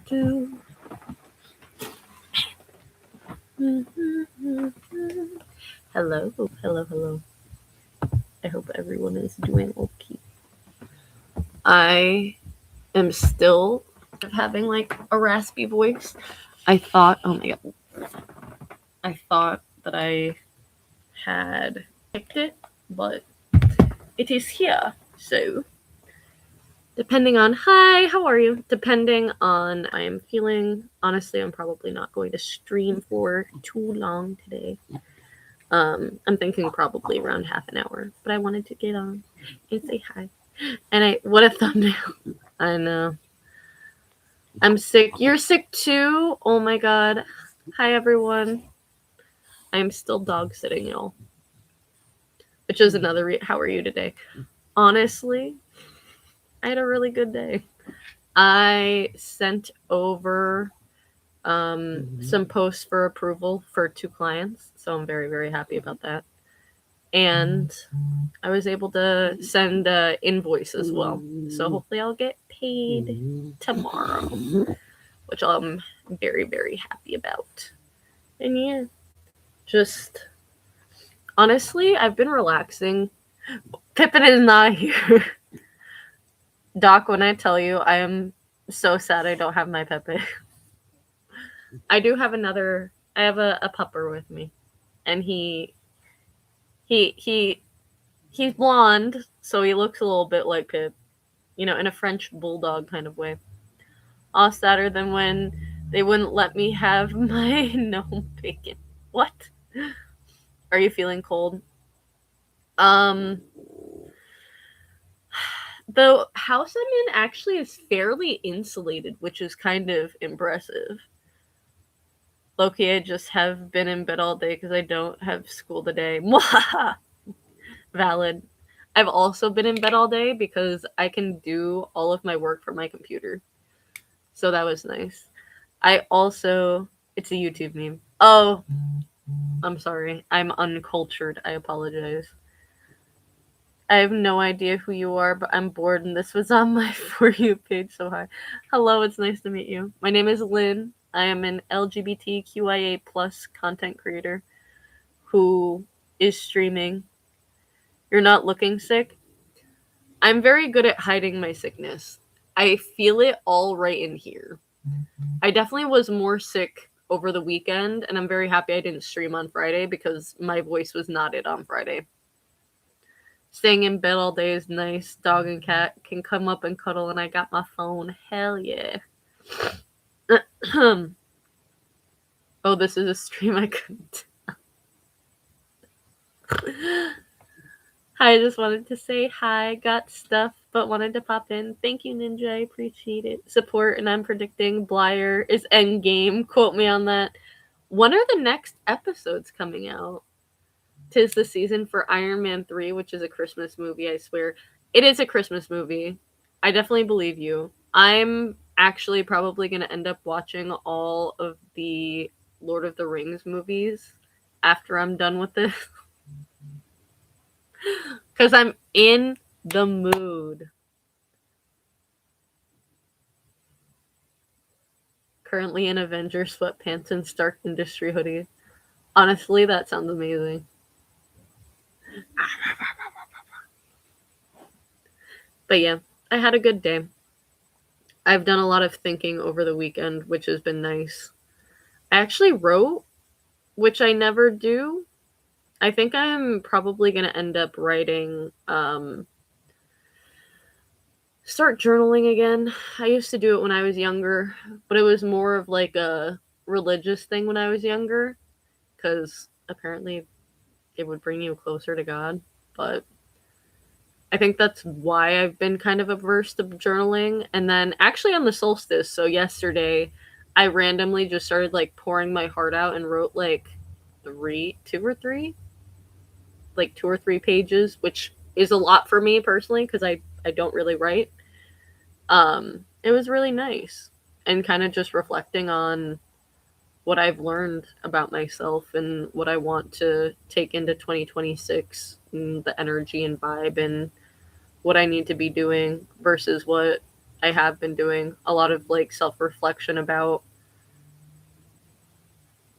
do. Hello, hello. I hope everyone is doing okay. I am still having like a raspy voice. I thought, oh my god, I thought that I had picked it, but it is here. So, depending on, hi, how are you? Depending on I am feeling, honestly, I'm probably not going to stream for too long today. I'm thinking probably around half an hour, but I wanted to get on and say hi. And what a thumbnail. I know. I'm sick. You're sick too? Oh my god. Hi everyone. I'm still dog sitting, y'all. Which is another how are you today? Honestly, I had a really good day. I sent over some posts for approval for 2 clients, so I'm very, very happy about that. And I was able to send invoice as well. So hopefully I'll get paid tomorrow, which I'm very, very happy about. And yeah, just honestly, I've been relaxing. Pippin is not here. Doc, when I tell you, I am so sad I don't have my Pepe. I do have I have a pupper with me. And he's blonde, so he looks a little bit like Pip. In a French bulldog kind of way. All sadder than when they wouldn't let me have my gnome bacon. What? Are you feeling cold? The house I'm in actually is fairly insulated, which is kind of impressive. Loki, I just have been in bed all day because I don't have school today. Valid. I've also been in bed all day because I can do all of my work from my computer. So that was nice. It's a YouTube meme. Oh, I'm sorry. I'm uncultured. I apologize. I have no idea who you are, but I'm bored and this was on my For You page, so hi. Hello, it's nice to meet you. My name is Lynn. I am an LGBTQIA plus content creator who is streaming. You're not looking sick? I'm very good at hiding my sickness. I feel it all right in here. I definitely was more sick over the weekend, and I'm very happy I didn't stream on Friday because my voice was not it on Friday. Staying in bed all day is nice. Dog and cat can come up and cuddle, and I got my phone. Hell yeah. Oh, this is a stream I couldn't Hi, I just wanted to say hi. Got stuff, but wanted to pop in. Thank you, Ninja. I appreciate it. Support, and I'm predicting Blyer is endgame. Quote me on that. When are the next episodes coming out? 'Tis the season for Iron Man 3, which is a Christmas movie, I swear. It is a Christmas movie. I definitely believe you. I'm actually probably going to end up watching all of the Lord of the Rings movies after I'm done with this. Because I'm in the mood. Currently in Avengers sweatpants and Stark Industry hoodie. Honestly, that sounds amazing. But yeah, I had a good day. I've done a lot of thinking over the weekend, which has been nice. I actually wrote, which I never do. I think I'm probably going to end up writing, start journaling again. I used to do it when I was younger, but it was more of like a religious thing when I was younger, because apparently it would bring you closer to God. But I think that's why I've been kind of averse to journaling. And then actually on the solstice, so yesterday, I randomly just started like pouring my heart out and wrote like 2 or 3 pages, which is a lot for me personally because I don't really write. It was really nice and kind of just reflecting on what I've learned about myself and what I want to take into 2026 and the energy and vibe and what I need to be doing versus what I have been doing a lot of like self-reflection about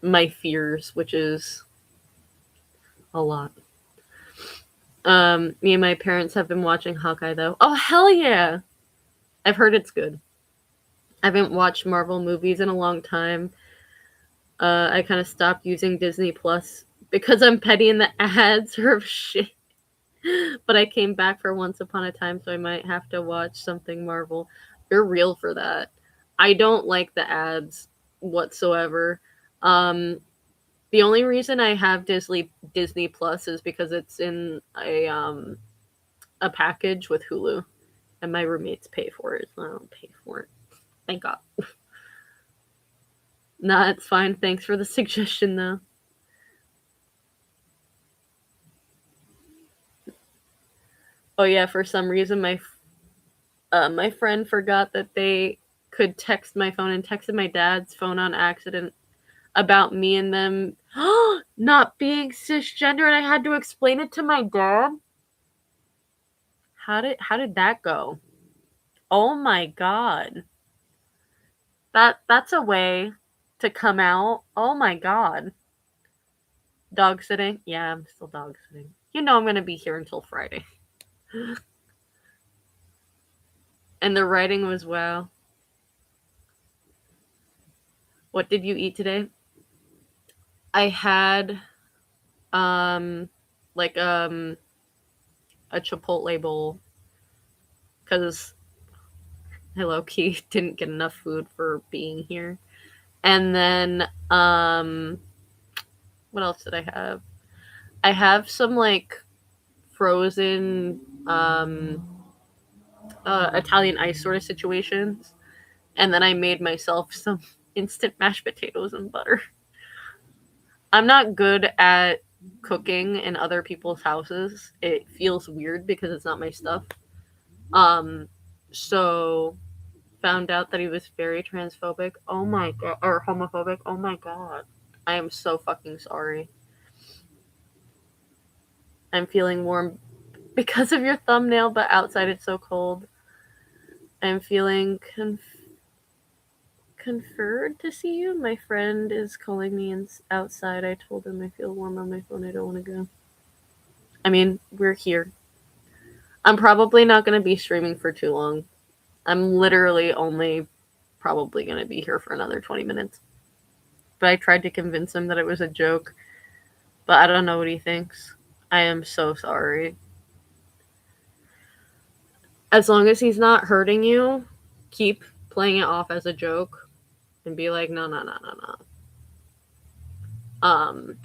my fears, which is a lot. Me and my parents have been watching Hawkeye though. Oh hell yeah! I've heard it's good. I haven't watched Marvel movies in a long time. I kind of stopped using Disney Plus because I'm petty and the ads are shit. But I came back for Once Upon a Time, so I might have to watch something Marvel. You're real for that. I don't like the ads whatsoever. Um, the only reason I have Disney Plus is because it's in a package with Hulu, and my roommates pay for it. So I don't pay for it. Thank God. Nah, it's fine. Thanks for the suggestion, though. Oh yeah, for some reason my friend forgot that they could text my phone and texted my dad's phone on accident about me and them not being cisgender, and I had to explain it to my dad. How did that go? Oh my god. That's a way to come out. Oh my god. Dog sitting? Yeah, I'm still dog sitting. You know I'm gonna be here until Friday. And the writing was wow. What did you eat today? I had um like a Chipotle bowl because I low key didn't get enough food for being here. And then what else did I have? I have some like frozen Italian ice sort of situations. And then I made myself some instant mashed potatoes and butter. I'm not good at cooking in other people's houses. It feels weird because it's not my stuff. Um, so found out that he was very transphobic. Oh my god, or homophobic. Oh my god. I am so fucking sorry. I'm feeling warm because of your thumbnail, but outside it's so cold. I'm feeling conferred to see you. My friend is calling me outside. I told him I feel warm on my phone. I don't want to go. I mean, we're here. I'm probably not going to be streaming for too long. I'm literally only probably going to be here for another 20 minutes. But I tried to convince him that it was a joke, but I don't know what he thinks. I am so sorry. As long as he's not hurting you, keep playing it off as a joke and be like, no, no, no, no, no.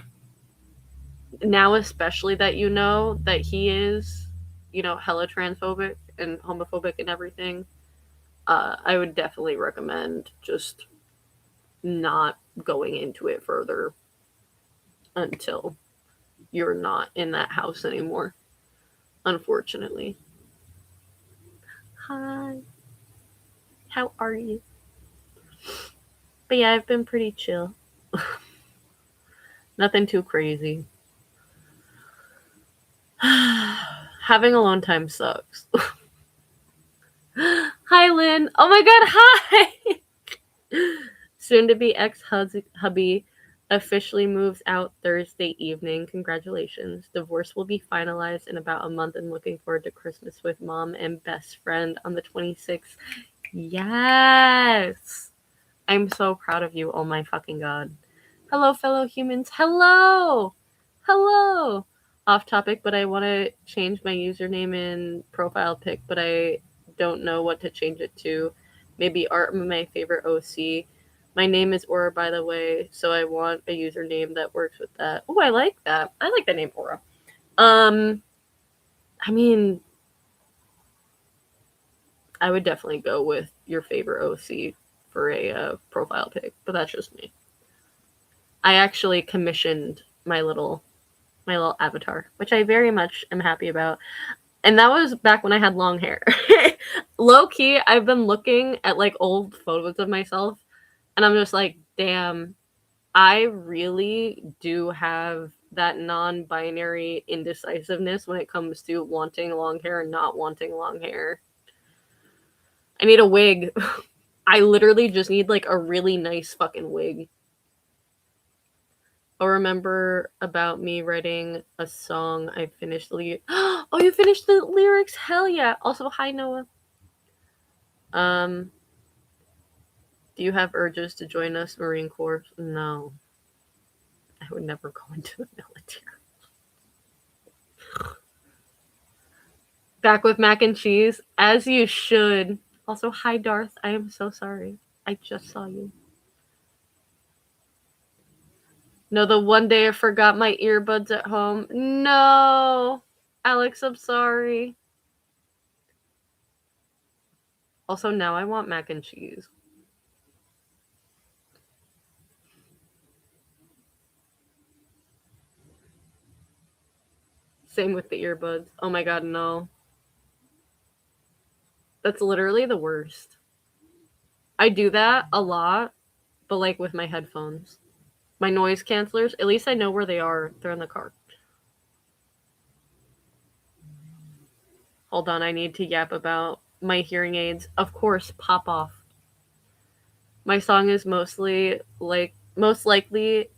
Now, especially that you know that he is, hella transphobic and homophobic and everything, I would definitely recommend just not going into it further until you're not in that house anymore, unfortunately. Hi, how are you? But yeah, I've been pretty chill. Nothing too crazy. Having alone time sucks. Hi, Lynn. Oh my god, hi! Soon to be ex hubby officially moves out Thursday evening. Congratulations. Divorce will be finalized in about a month and looking forward to Christmas with mom and best friend on the 26th. Yes! I'm so proud of you. Oh my fucking god. Hello, fellow humans. Hello! Hello! Off topic, but I want to change my username and profile pic, but I don't know what to change it to. Maybe Art, my favorite OC. My name is Aura, by the way, so I want a username that works with that. Oh, I like that. I like the name Aura. I mean, I would definitely go with your favorite OC for a profile pic, but that's just me. I actually commissioned my little avatar, which I very much am happy about. And that was back when I had long hair. Low key, I've been looking at like old photos of myself, and I'm just like, damn, I really do have that non-binary indecisiveness when it comes to wanting long hair and not wanting long hair. I need a wig. I literally just need like a really nice fucking wig. Oh, remember about me writing a song. I finished the oh, you finished the lyrics? Hell yeah. Also, hi Noah. Do you have urges to join us, Marine Corps? No. I would never go into the military. Back with mac and cheese, as you should. Also, hi Darth. I am so sorry. I just saw you. No, the one day I forgot my earbuds at home. No. Alex, I'm sorry. Also, now I want mac and cheese. Same with the earbuds. Oh my god, no. That's literally the worst. I do that a lot, but like with my headphones. My noise cancelers, at least I know where they are. They're in the car. Hold on, I need to yap about my hearing aids. Of course, pop off. My song is most likely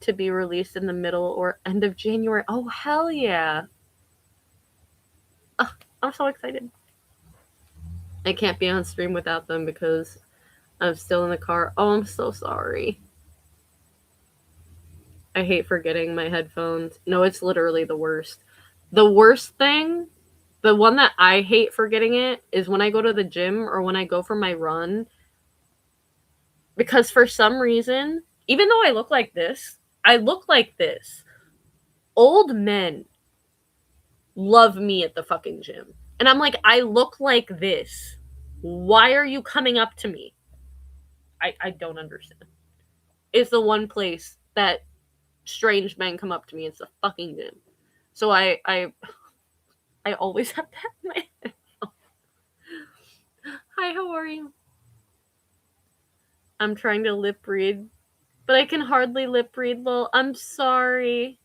to be released in the middle or end of January. Oh, hell yeah. I'm so excited. I can't be on stream without them because I'm still in the car. Oh, I'm so sorry. I hate forgetting my headphones. No, it's literally the worst. The worst thing, the one that I hate forgetting it, is when I go to the gym or when I go for my run. Because for some reason, even though I look like this, old men love me at the fucking gym. And I'm like, I look like this. Why are you coming up to me? I don't understand. It's the one place that strange men come up to me. It's the fucking gym. So I always have that in my head. Hi, how are you? I'm trying to lip read, but I can hardly lip read, lol. I'm sorry.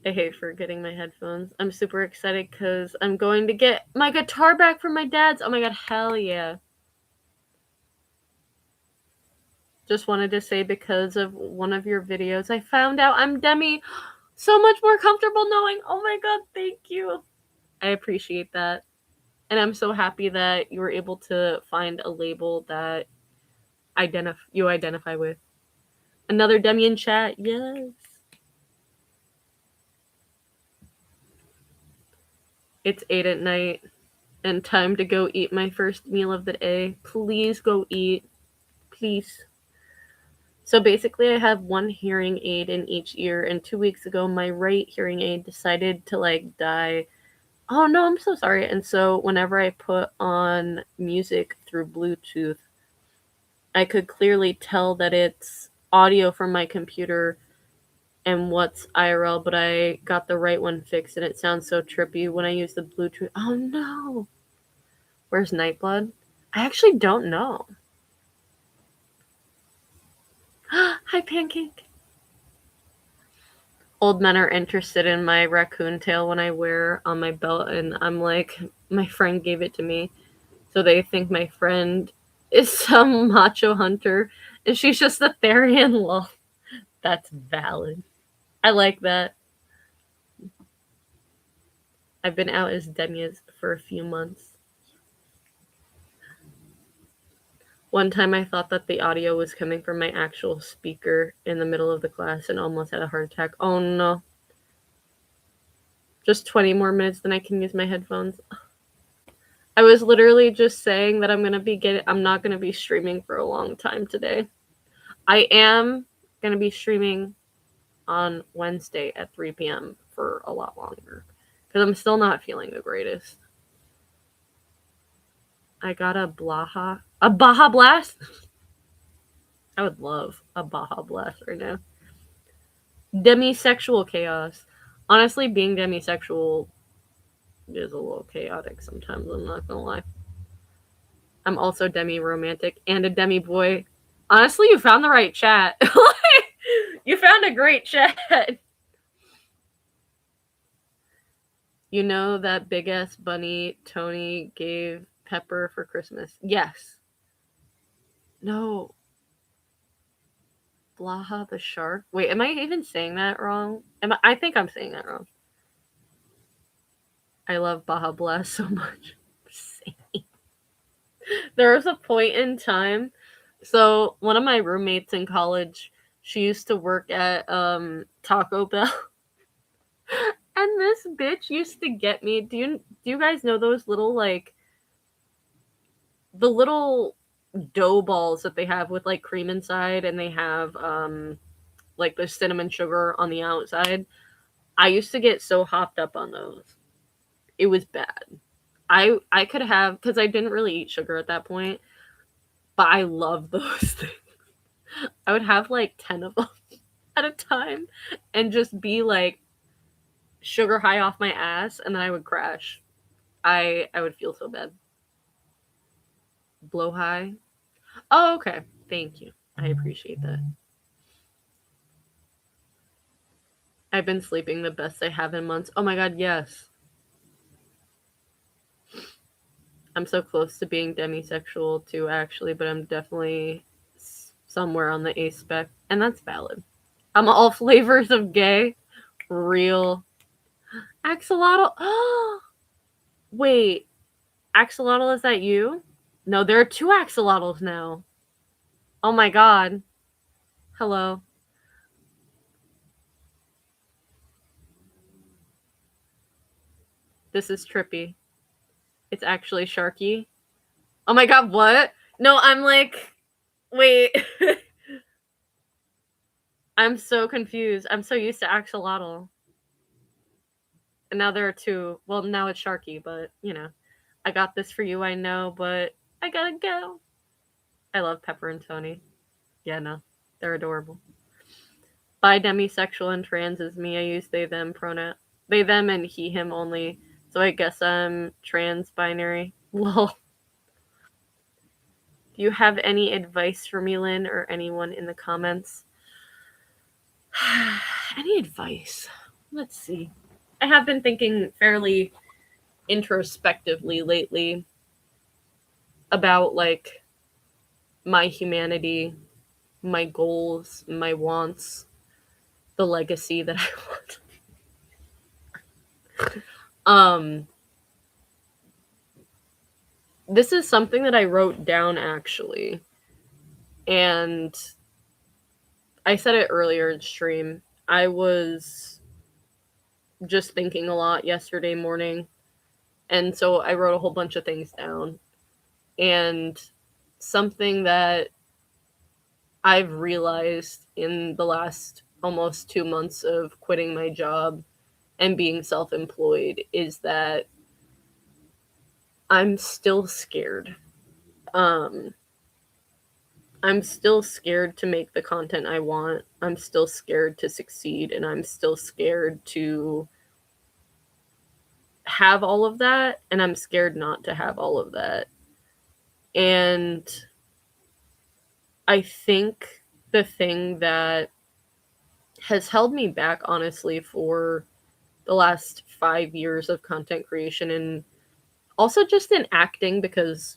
I hate forgetting my headphones. I'm super excited because I'm going to get my guitar back from my dad's. Oh my god, hell yeah. Just wanted to say, because of one of your videos, I found out I'm Demi. So much more comfortable knowing. Oh my god, thank you. I appreciate that. And I'm so happy that you were able to find a label that you identify with. Another Demi in chat, yes. It's 8 at night and time to go eat my first meal of the day. Please go eat. Please. So basically, I have one hearing aid in each ear, and 2 weeks ago, my right hearing aid decided to like die. Oh no, I'm so sorry. And so whenever I put on music through Bluetooth, I could clearly tell that it's audio from my computer and what's IRL, but I got the right one fixed and it sounds so trippy when I use the Bluetooth. Oh no. Where's Nightblood? I actually don't know. Hi, Pancake. Old men are interested in my raccoon tail when I wear on my belt, and I'm like, my friend gave it to me. So they think my friend is some macho hunter, and she's just a Therian lol. That's valid. I like that. I've been out as Demias for a few months. One time I thought that the audio was coming from my actual speaker in the middle of the class and almost had a heart attack. Oh no. Just 20 more minutes, then I can use my headphones. I was literally just saying that I'm not gonna be streaming for a long time today. I am gonna be streaming on Wednesday at 3 p.m. for a lot longer because I'm still not feeling the greatest. I got a Baja Blast. I would love a Baja Blast right now. Demisexual chaos. Honestly, being demisexual is a little chaotic sometimes, I'm not gonna lie. I'm also demi-romantic and a demi-boy. Honestly, you found the right chat. You found a great chat. You know that big ass bunny Tony gave Pepper for Christmas? Yes. No. Blaha the shark? Wait, am I even saying that wrong? I think I'm saying that wrong. I love Baja Blast so much. There was a point in time. So one of my roommates in college, she used to work at Taco Bell. And this bitch used to get me. Do you guys know those little like the little dough balls that they have with like cream inside and they have like the cinnamon sugar on the outside? I used to get so hopped up on those. It was bad. I could have, cuz I didn't really eat sugar at that point, but I love those things. I would have like 10 of them at a time and just be like sugar high off my ass and then I would crash. I would feel so bad. Blow high. Oh, okay. Thank you. I appreciate that. I've been sleeping the best I have in months. Oh my god, yes. I'm so close to being demisexual too, actually, but I'm definitely somewhere on the A spec, and that's valid. I'm all flavors of gay. Real. Axolotl. Wait, Axolotl, is that you? No, there are two axolotls now. Oh my god. Hello. This is trippy. It's actually Sharky. Oh my god, what? No, I'm like, wait. I'm so confused. I'm so used to axolotl. And now there are two. Well, now it's Sharky, but you know. I got this for you, I know, but I gotta go. I love Pepper and Tony. Yeah, no. They're adorable. Bi, demisexual, and trans is me. I use they, them pronoun. They, them, and he, him only. So I guess I'm trans binary. Lol. Do you have any advice for me, Lynn, or anyone in the comments? Any advice? Let's see. I have been thinking fairly introspectively lately about like my humanity, my goals, my wants, the legacy that I want. This is something that I wrote down actually. And I said it earlier in stream. I was just thinking a lot yesterday morning. And so I wrote a whole bunch of things down. And something that I've realized in the last almost 2 months of quitting my job and being self employed is that I'm still scared. Um, I'm still scared to make the content I want. I'm still scared to succeed, and I'm still scared to have all of that, and I'm scared not to have all of that. And I think the thing that has held me back, honestly, for the last 5 years of content creation and also just in acting, because,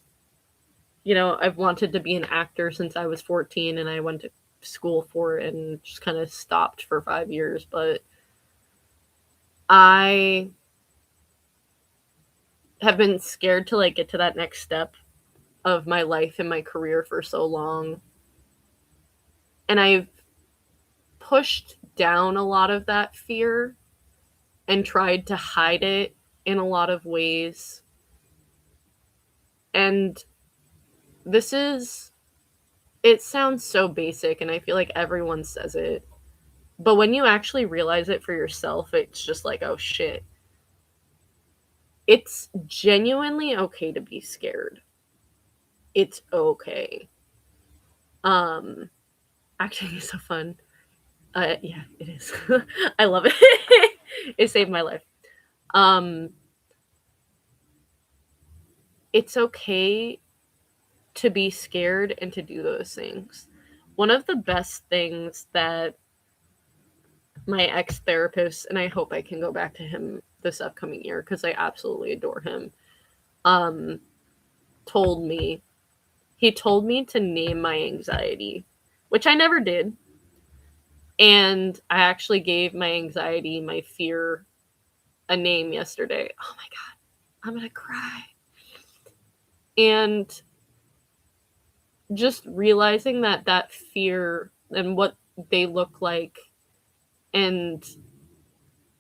you know, I've wanted to be an actor since I was 14 and I went to school for it and just kind of stopped for 5 years. But I have been scared to like get to that next step of my life and my career for so long. And I've pushed down a lot of that fear and tried to hide it in a lot of ways. And this is, it sounds so basic and I feel like everyone says it. But when you actually realize it for yourself, it's just like, oh shit. It's genuinely okay to be scared. It's okay. Um Acting is so fun. Yeah, it is. I love it. It saved my life. Um it's okay to be scared and to do those things. One of the best things that my ex-therapist, and I hope I can go back to him this upcoming year, because I absolutely adore him, told me to name my anxiety, which I never did. And I actually gave my anxiety, my fear, a name yesterday. Oh my God, I'm going to cry. And just realizing that fear and what they look like, and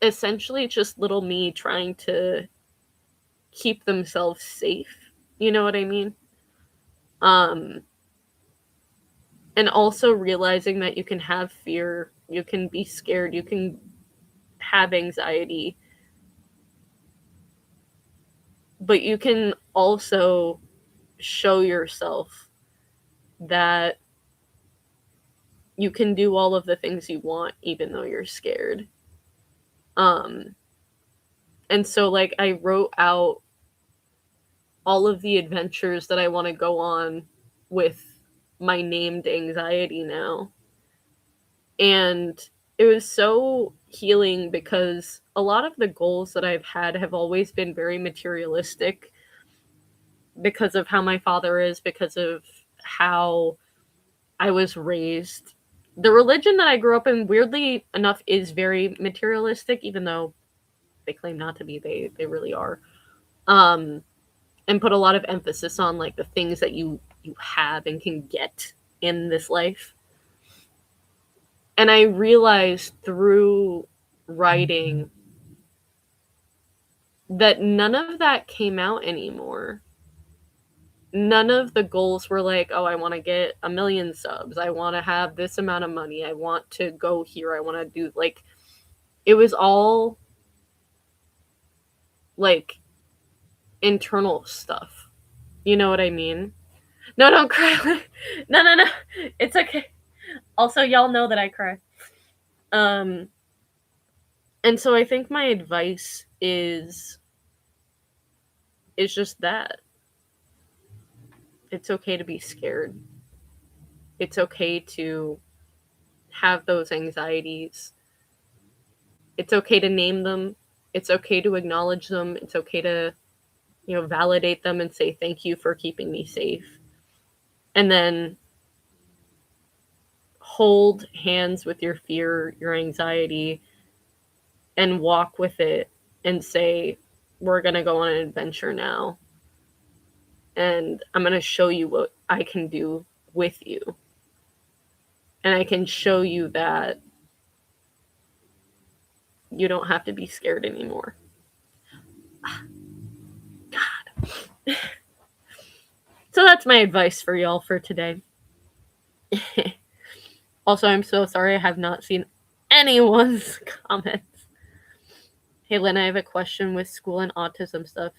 essentially just little me trying to keep themselves safe. You know what I mean? And also realizing that you can have fear, you can be scared, you can have anxiety, but you can also show yourself that you can do all of the things you want even though you're scared. And so like I wrote out all of the adventures that I want to go on with my named anxiety now. And it was so healing because a lot of the goals that I've had have always been very materialistic because of how my father is, because of how I was raised. The religion that I grew up in, weirdly enough, is very materialistic, even though they claim not to be. They really are. And put a lot of emphasis on like the things that you have and can get in this life. And I realized through writing that none of that came out anymore. None of the goals were like, oh, I want to get 1 million subs. I want to have this amount of money. I want to go here. I want to do, like, it was all like internal stuff. You know what I mean? No, don't cry. No. It's okay. Also, y'all know that I cry. And so I think my advice is just that. It's okay to be scared. It's okay to have those anxieties. It's okay to name them. It's okay to acknowledge them. It's okay to, validate them and say thank you for keeping me safe. And then hold hands with your fear, your anxiety, and walk with it and say, we're going to go on an adventure now. And I'm going to show you what I can do with you. And I can show you that you don't have to be scared anymore. God. So that's my advice for y'all for today. Also, I'm so sorry I have not seen anyone's comments. Hey, Lynn, I have a question with school and autism stuff.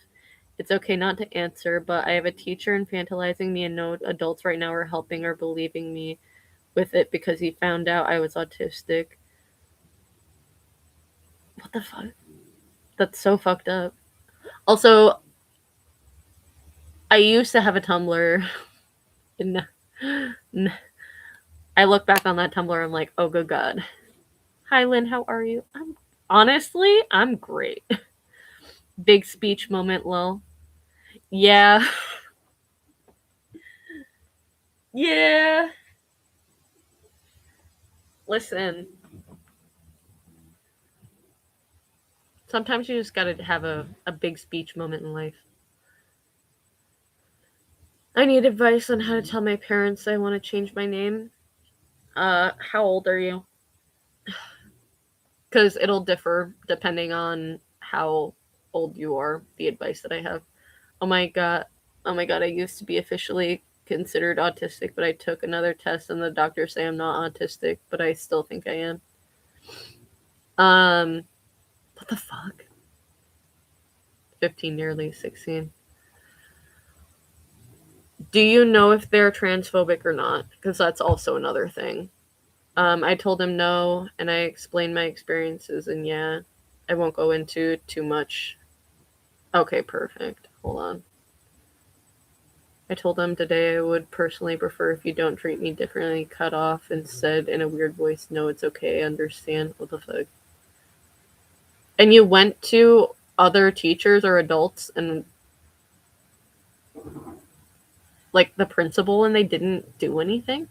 It's okay not to answer, but I have a teacher infantilizing me, and no adults right now are helping or believing me with it because he found out I was autistic. What the fuck? That's so fucked up. Also, I used to have a Tumblr. I look back on that Tumblr, I'm like, oh, good God. Hi, Lynn, how are you? Honestly, I'm great. Big speech moment, lol. Yeah. Yeah. Listen. Sometimes you just gotta have a big speech moment in life. I need advice on how to tell my parents I want to change my name. How old are you? Because it'll differ depending on how old you are, the advice that I have. Oh my god, I used to be officially considered autistic, but I took another test and the doctors say I'm not autistic, but I still think I am. What the fuck? 15, nearly 16. Do you know if they're transphobic or not? Because that's also another thing. I told him no, and I explained my experiences, and yeah, I won't go into too much. Okay, perfect. Hold on. I told them today I would personally prefer if you don't treat me differently, cut off, and said in a weird voice, no, it's okay, I understand. What the fuck? And you went to other teachers or adults and like the principal and they didn't do anything?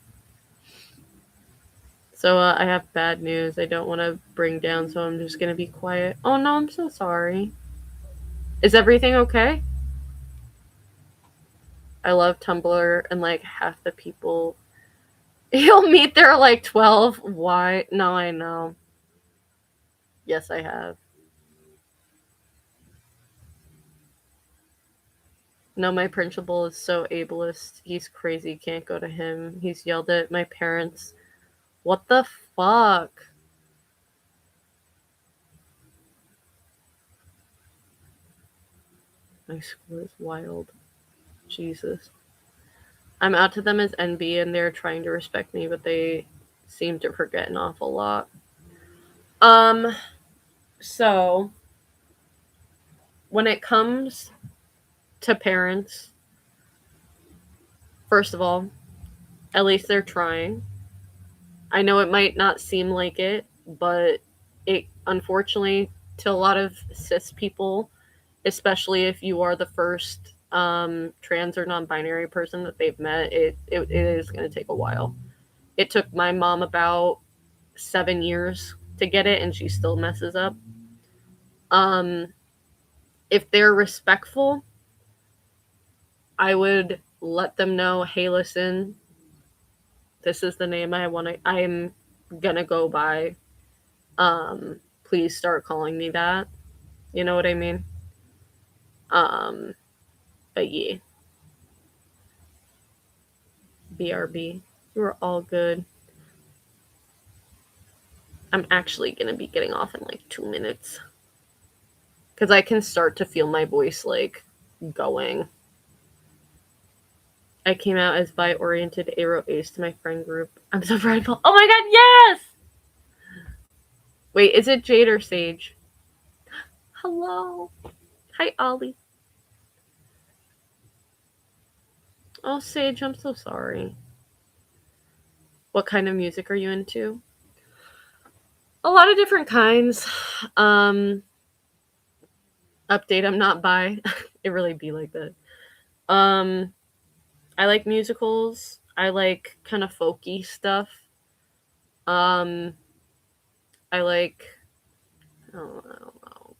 So I have bad news. I don't want to bring down, so I'm just gonna be quiet. Oh no, I'm so sorry. Is everything okay? I love Tumblr, and like half the people you'll meet there are like 12. Why? No, I know. Yes, I have. No, my principal is so ableist. He's crazy. Can't go to him. He's yelled at my parents. What the fuck? My school is wild. Jesus. I'm out to them as NB and they're trying to respect me, but they seem to forget an awful lot. Um, so when it comes to parents, first of all, at least they're trying. I know it might not seem like it, but it unfortunately to a lot of cis people, especially if you are the first trans or non-binary person that they've met, it is going to take a while. It took my mom about 7 years to get it, and she still messes up. Um, if they're respectful, I would let them know, hey, listen, this is the name I'm gonna go by. Please start calling me that. You know what I mean? Um, but yeah, BRB, we're all good. I'm actually gonna be getting off in like 2 minutes because I can start to feel my voice like going. I came out as bi-oriented Aero Ace to my friend group. I'm so prideful. Oh my god, yes! Wait, is it Jade or Sage? Hello. Hi, Ollie. Oh, Sage, I'm so sorry. What kind of music are you into? A lot of different kinds. Um, Update, I'm not bi. It really be like that. I like musicals. I like kind of folky stuff. Um, I like, oh, I don't know,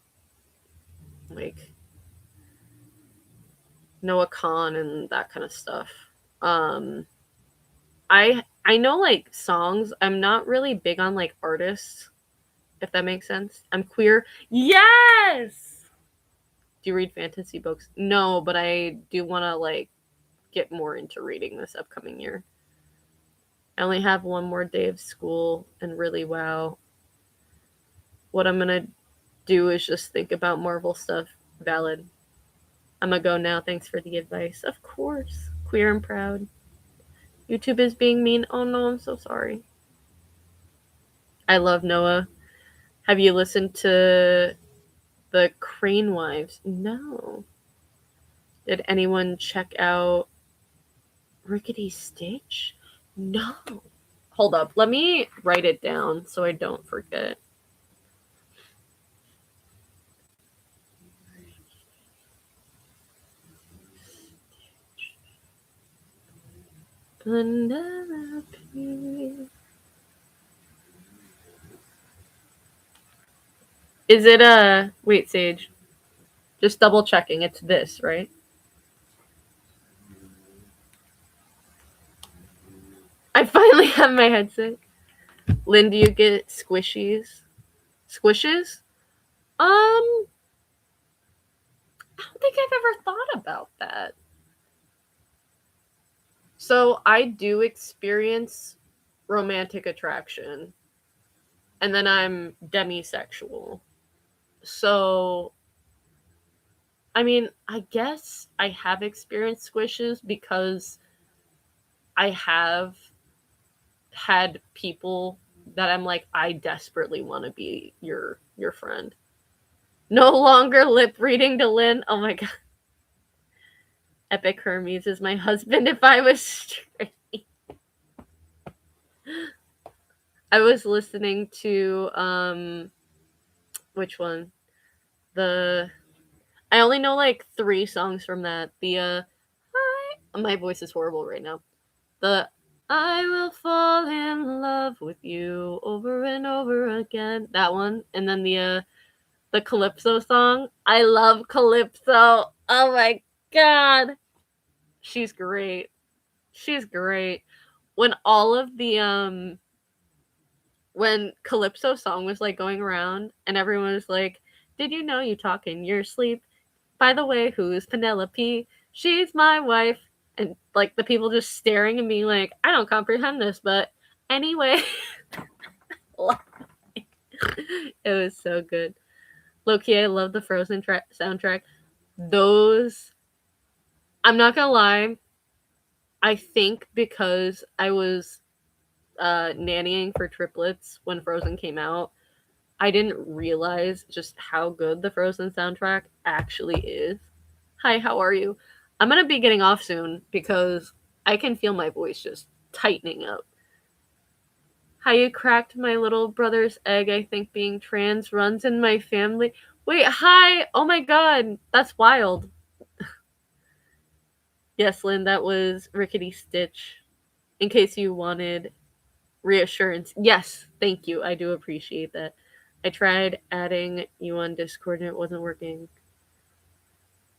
like Noah Khan and that kind of stuff. Um, I know like songs. I'm not really big on like artists, if that makes sense. I'm queer. Yes. Do you read fantasy books? No, but I do want to like get more into reading this upcoming year. I only have one more day of school, and really, wow. What I'm gonna do is just think about Marvel stuff. Valid. I'm gonna go now. Thanks for the advice. Of course. Queer and proud. YouTube is being mean. Oh no, I'm so sorry. I love Noah. Have you listened to the Crane Wives? No. Did anyone check out Rickety Stitch? No. Hold up. Let me write it down so I don't forget. Is it a wait, Sage? Just double checking. It's this, right? I finally have my headset. Lynn, do you get squishies? Squishes? I don't think I've ever thought about that. So I do experience romantic attraction, and then I'm demisexual. So, I mean, I guess I have experienced squishes because I have had people that I'm like, I desperately want to be your friend. No longer lip reading to Lynn. Oh my god. Epic Hermes is my husband if I was straight. I was listening to Which one? I only know like 3 songs from that. My voice is horrible right now. The I will fall in love with you over and over again. That one. And then the Calypso song. I love Calypso. Oh my god. She's great. She's great. When all of the when Calypso song was like going around and everyone was like, "Did you know you talk in your sleep? By the way, who's Penelope? She's my wife." And like the people just staring and being like, "I don't comprehend this, but anyway." It was so good. Low-key, I love the Frozen soundtrack. Those, I'm not gonna lie, I think because I was nannying for triplets when Frozen came out, I didn't realize just how good the Frozen soundtrack actually is. Hi, how are you? I'm gonna be getting off soon because I can feel my voice just tightening up. How you cracked my little brother's egg, I think being trans runs in my family. Wait, hi! Oh my god, that's wild. Yes, Lynn, that was Rickety Stitch. In case you wanted reassurance. Yes, thank you. I do appreciate that. I tried adding you on Discord and it wasn't working.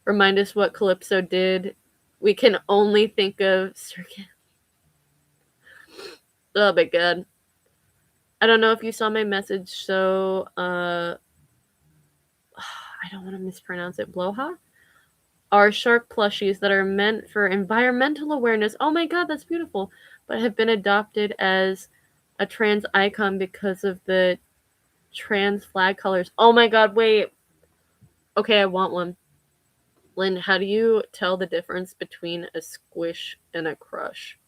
Remind us what Calypso did. We can only think of Circuit. Oh my god. I don't know if you saw my message, so I don't want to mispronounce it. Bloha? Are shark plushies that are meant for environmental awareness. Oh my god, that's beautiful. But have been adopted as a trans icon because of the trans flag colors. Oh my god, wait. Okay, I want one. Lynn, how do you tell the difference between a squish and a crush?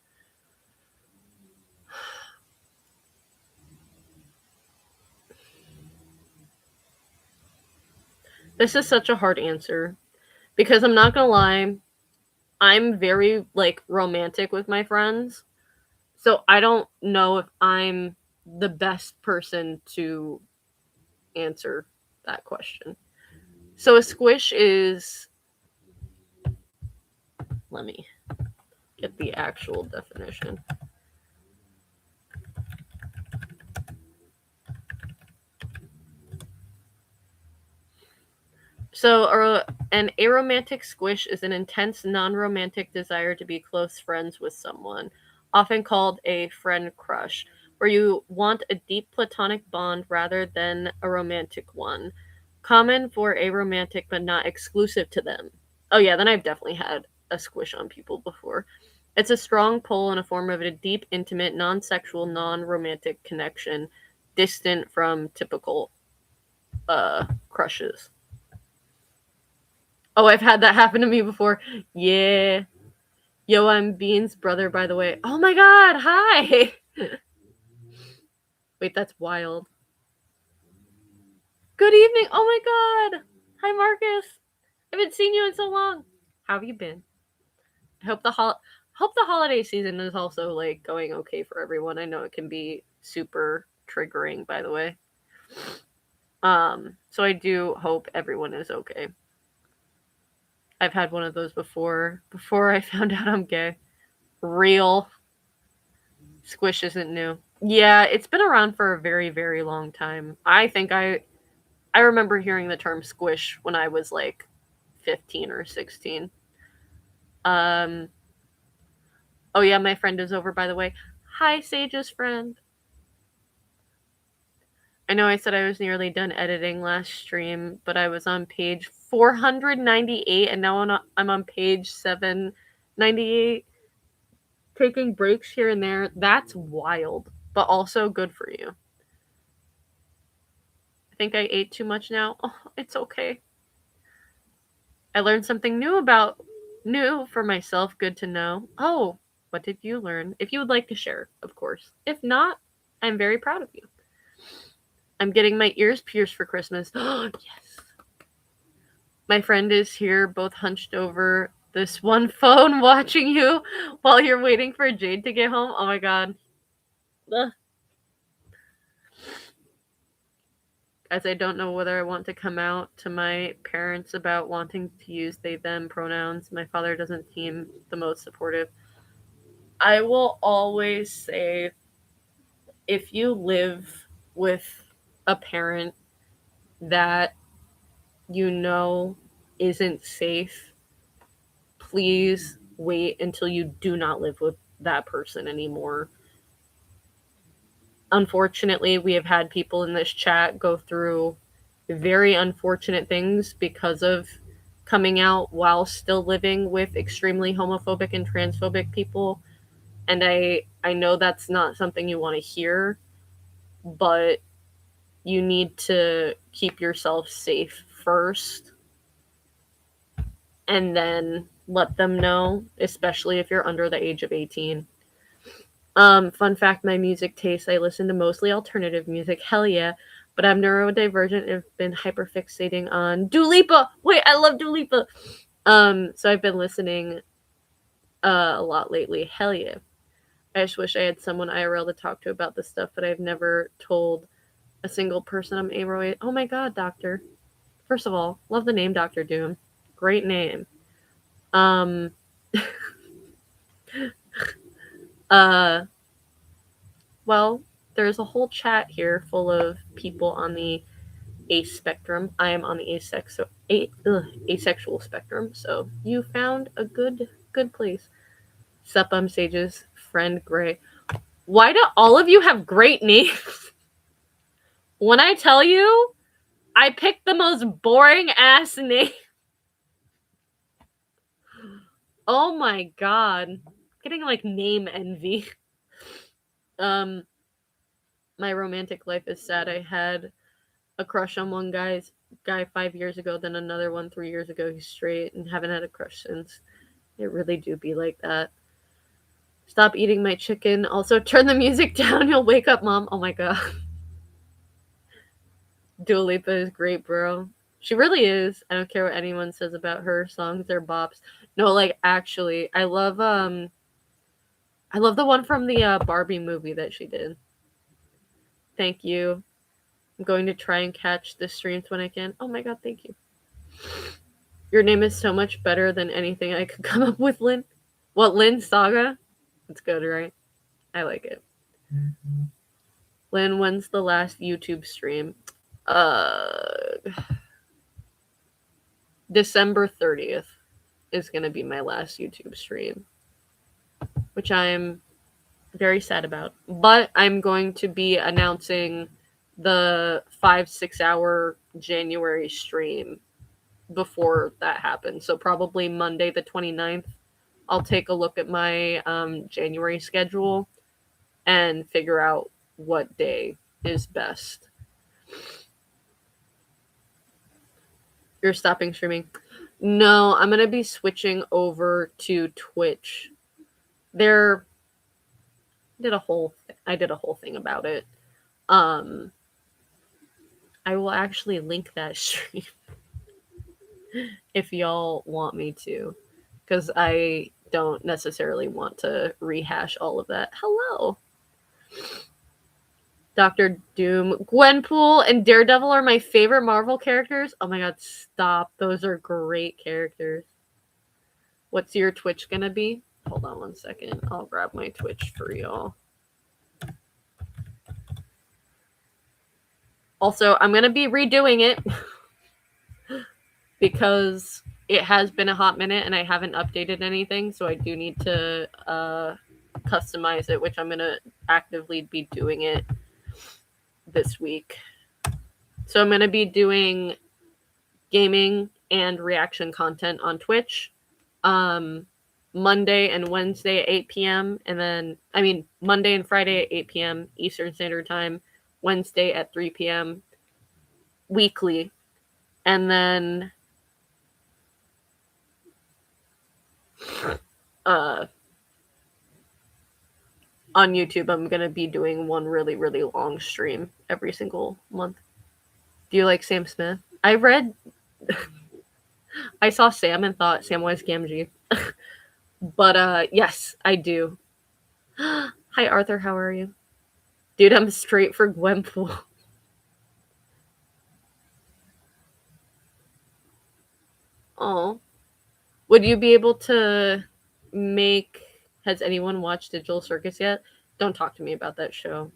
This is such a hard answer because I'm not gonna lie, I'm very like romantic with my friends. So I don't know if I'm the best person to answer that question. So a squish is, let me get the actual definition. So an aromantic squish is an intense non-romantic desire to be close friends with someone, often called a friend crush, where you want a deep platonic bond rather than a romantic one. Common for aromantic but not exclusive to them. Oh yeah, then I've definitely had a squish on people before. It's a strong pull in a form of a deep, intimate, non-sexual, non-romantic connection, distant from typical crushes. Oh, I've had that happen to me before. Yeah. Yo, I'm Bean's brother, by the way. Oh my god, hi! Wait, that's wild. Good evening. Oh my god. Hi, Marcus. I haven't seen you in so long. How have you been? I hope the holiday season is also like going okay for everyone. I know it can be super triggering, by the way. So I do hope everyone is okay. I've had one of those before I found out I'm gay. Real. Squish isn't new. Yeah, it's been around for a very, very long time. I think I remember hearing the term squish when I was like 15 or 16. Um oh yeah, my friend is over, by the way. Hi, Sage's friend. I know I said I was nearly done editing last stream, but I was on page 498 and now I'm on page 798. Taking breaks here and there, that's wild, but also good for you. I think I ate too much now. Oh, it's okay. I learned something new for myself. Good to know. Oh, what did you learn? If you would like to share, of course. If not, I'm very proud of you. I'm getting my ears pierced for Christmas. Yes. My friend is here, both hunched over this one phone, watching you while you're waiting for Jade to get home. Oh my god. Ugh. as I don't know whether I want to come out to my parents about wanting to use they them pronouns. My father doesn't seem the most supportive. I will always say, if you live with a parent that you know isn't safe, please wait until you do not live with that person anymore. Unfortunately, we have had people in this chat go through very unfortunate things because of coming out while still living with extremely homophobic and transphobic people. And I know that's not something you want to hear, but you need to keep yourself safe first and then let them know, especially if you're under the age of 18. Fun fact, my music taste, I listen to mostly alternative music. Hell yeah. But I'm neurodivergent and have been hyperfixating on Dua Lipa. Wait, I love Dua Lipa. So I've been listening a lot lately. Hell yeah. I just wish I had someone IRL to talk to about this stuff, but I've never told a single person I'm ARO. Oh my god, Doctor. First of all, love the name Dr. Doom. Great name. Uh well, there's a whole chat here full of people on the ace spectrum. I am on the asexual spectrum, so you found a good place. Sup, I'm Sage's friend Gray. Why do all of you have great names? When I tell you, I picked the most boring ass name. Oh my god. Getting like name envy. My romantic life is sad. I had a crush on one guy 5 years ago, then another one 3 years ago. He's straight and haven't had a crush since. It really do be like that. Stop eating my chicken. Also, turn the music down. You'll wake up, Mom. Oh my god. Dua Lipa is great, bro. She really is. I don't care what anyone says about her songs. They're bops. No, like, actually, I love the one from the Barbie movie that she did. Thank you. I'm going to try and catch the streams when I can. Oh my god, thank you. Your name is so much better than anything I could come up with, Lynn. What, Lynn Saga? It's good, right? I like it. Mm-hmm. Lynn, when's the last YouTube stream? December 30th is going to be my last YouTube stream, which I'm very sad about. But I'm going to be announcing the 5-6 hour January stream before that happens. So probably Monday the 29th, I'll take a look at my January schedule and figure out what day is best. You're stopping streaming? No, I'm going to be switching over to Twitch. I did a whole thing about it. I will actually link that stream if y'all want me to, because I don't necessarily want to rehash all of that. Hello. Dr. Doom, Gwenpool, and Daredevil are my favorite Marvel characters. Oh my god, stop. Those are great characters. What's your Twitch gonna be? Hold on one second. I'll grab my Twitch for y'all. Also, I'm gonna be redoing it because it has been a hot minute and I haven't updated anything, so I do need to customize it, which I'm gonna actively be doing it this week. So I'm gonna be doing gaming and reaction content on Twitch Monday and Wednesday at 8 p.m. and then Monday and Friday at 8 p.m. Eastern Standard Time, Wednesday at 3 p.m. weekly, and then on YouTube I'm gonna be doing one really, really long stream every single month. Do you like Sam Smith? I saw Sam and thought Samwise Gamgee. But yes, I do. Hi Arthur, how are you? Dude, I'm straight for Gwenpool. Oh. Would you be able to make... Has anyone watched Digital Circus yet? Don't talk to me about that show.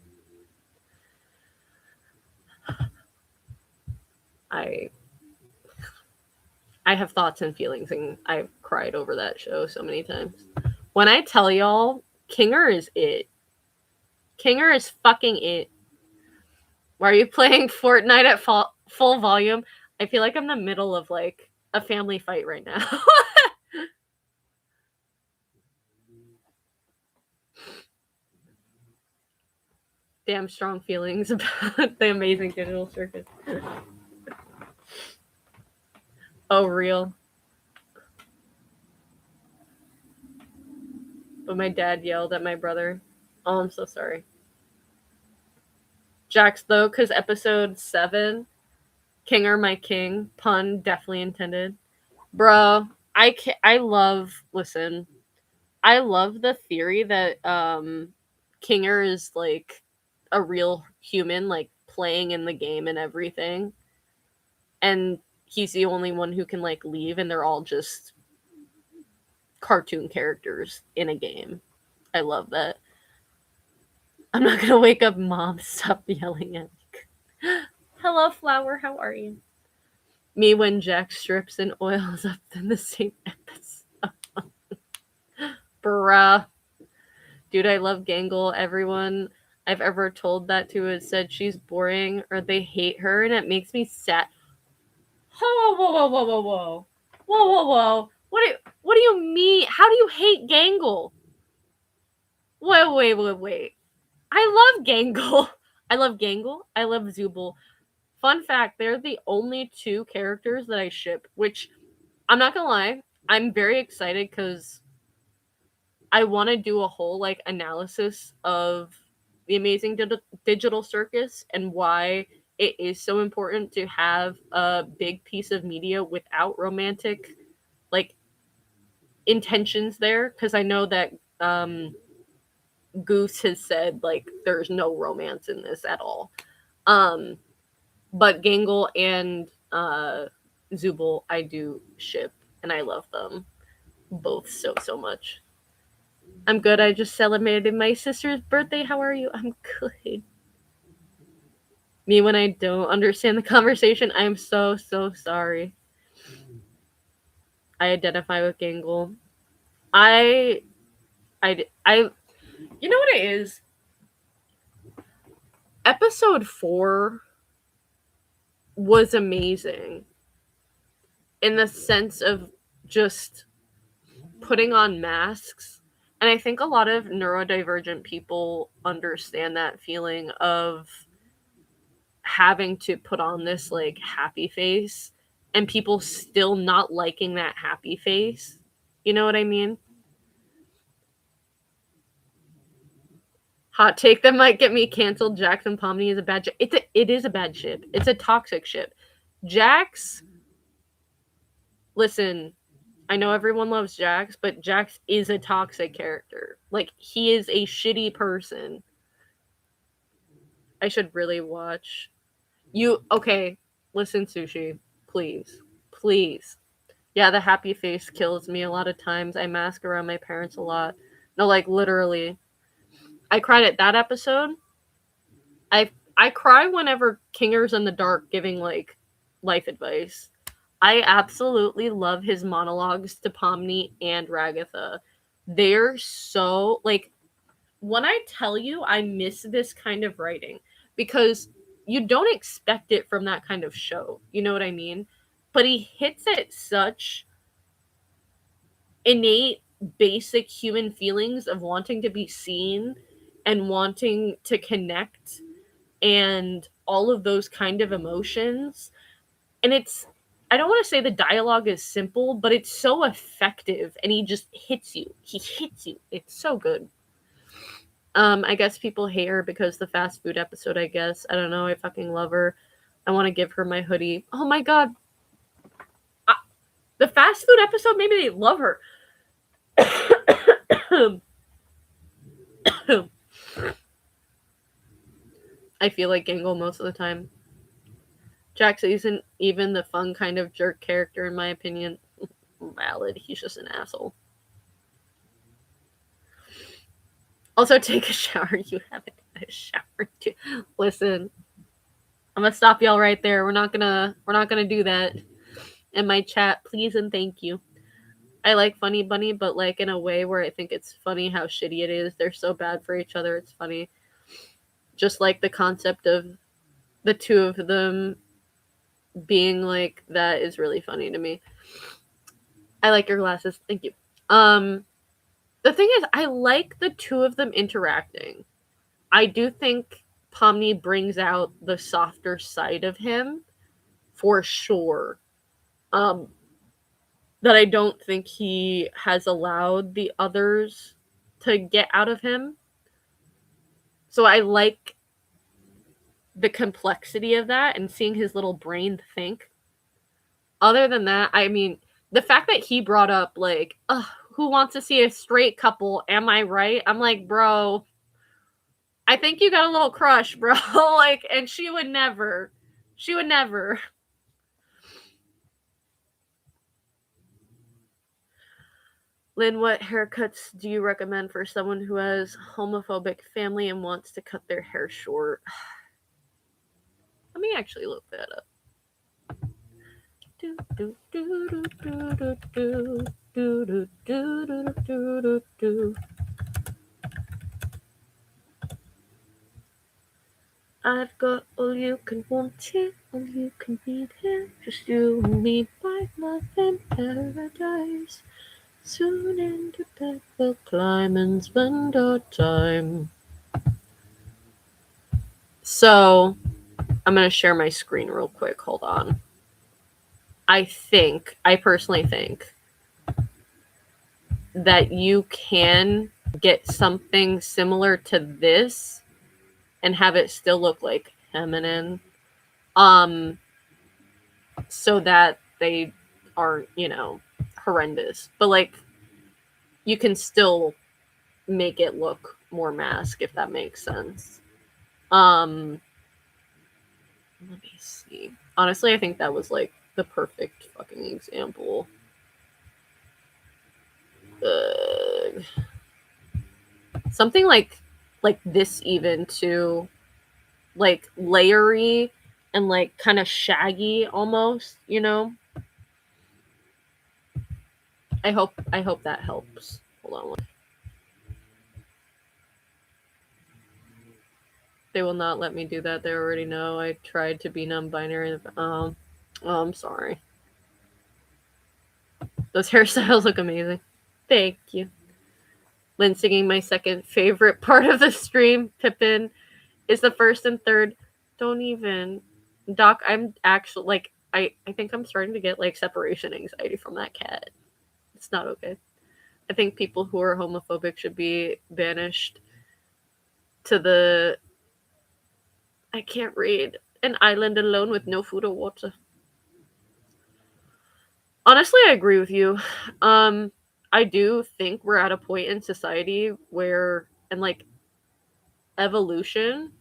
I have thoughts and feelings, and I've cried over that show so many times. When I tell y'all, Kinger is it. Kinger is fucking it. Why are you playing Fortnite at full volume? I feel like I'm in the middle of like a family fight right now. Damn strong feelings about the Amazing Digital Circus. Oh, real. But my dad yelled at my brother. Oh, I'm so sorry. Jax, though, because episode 7, King or My King, pun definitely intended. Bro, I love, listen, I love the theory that Kinger is like a real human, like playing in the game and everything. And he's the only one who can like leave, and they're all just cartoon characters in a game. I love that. I'm not gonna wake up Mom. Stop yelling at me. Hello, Flower. How are you? Me when Jack strips and oils up in the same episode. Bruh. Dude, I love Gangle. Everyone I've ever told that to has said she's boring or they hate her, and it makes me sad. Whoa, whoa, whoa, whoa, whoa, whoa. Whoa, whoa, whoa. What do you mean? How do you hate Gangle? Wait. I love Gangle. I love Gangle. I love Zooble. Fun fact, they're the only 2 characters that I ship, which I'm not gonna lie, I'm very excited because I want to do a whole like analysis of the Amazing Digital Circus and why it is so important to have a big piece of media without romantic like intentions there, because I know that Goose has said like there's no romance in this at all. But Gangle and Zooble I do ship, and I love them both so much. I'm good. I just celebrated my sister's birthday. How are you? I'm good. Me when I don't understand the conversation, I am so sorry. I identify with Gangle. I you know what it is? Episode 4 was amazing in the sense of just putting on masks. And I think a lot of neurodivergent people understand that feeling of having to put on this like happy face and people still not liking that happy face. You know what I mean? Hot take that might get me canceled. Jax and Pomni is a bad ship. It is a bad ship. It's a toxic ship. Jax, listen, I know everyone loves Jax, but Jax is a toxic character. Like, he is a shitty person. I should really watch. Okay, listen, Sushi. Please. Yeah, the happy face kills me a lot of times. I mask around my parents a lot. No, like, literally. I cried at that episode. I cry whenever Kinger's in the dark giving, like, life advice. I absolutely love his monologues to Pomni and Ragatha. They're so, like, when I tell you I miss this kind of writing, because you don't expect it from that kind of show. You know what I mean? But he hits at such innate, basic human feelings of wanting to be seen and wanting to connect and all of those kind of emotions. And I don't want to say the dialogue is simple, but it's so effective and he just hits you. He hits you. It's so good. I guess people hate her because the fast food episode, I guess. I don't know. I fucking love her. I want to give her my hoodie. Oh my god. The fast food episode, maybe they love her. I feel like Gangle most of the time. Jax isn't even the fun kind of jerk character, in my opinion. valid. He's just an asshole. Also, take a shower. You haven't had a shower too. Listen, I'm gonna stop y'all right there. We're not gonna do that in my chat. Please and thank you. I like Funny Bunny, but like in a way where I think it's funny how shitty it is. They're so bad for each other. It's funny. Just like the concept of the two of them being like that is really funny to me. I like your glasses. Thank you. The thing is, I like the two of them interacting. I do think Pomni brings out the softer side of him for sure. That I don't think he has allowed the others to get out of him. So I like the complexity of that and seeing his little brain think. Other than that, I mean, the fact that he brought up, like, who wants to see a straight couple? Am I right? I'm like, bro, I think you got a little crush, bro. Like, and she would never. She would never. Lynn, what haircuts do you recommend for someone who has homophobic family and wants to cut their hair short? Let me actually look that up. I've got all you can want it, all you can need here. Just you and me by love in paradise. Soon into bed we'll climb and spend our time. So, I'm going to share my screen real quick. Hold on. I personally think that you can get something similar to this and have it still look like feminine. So that they aren't, horrendous. But like you can still make it look more mask if that makes sense. Let me see. Honestly, I think that was like the perfect fucking example. Something like this even too, like layery and like kind of shaggy almost, I hope that helps. Hold on. They will not let me do that. They already know I tried to be non-binary. I'm sorry. Those hairstyles look amazing. Thank you. Lynn singing my second favorite part of the stream. Pippin is the first and third. Don't even. Doc, I'm actually, like, I think I'm starting to get, like, separation anxiety from that cat. It's not okay. I think people who are homophobic should be banished to the... I can't read. An island alone with no food or water. Honestly, I agree with you. I do think we're at a point in society where, and like, evolution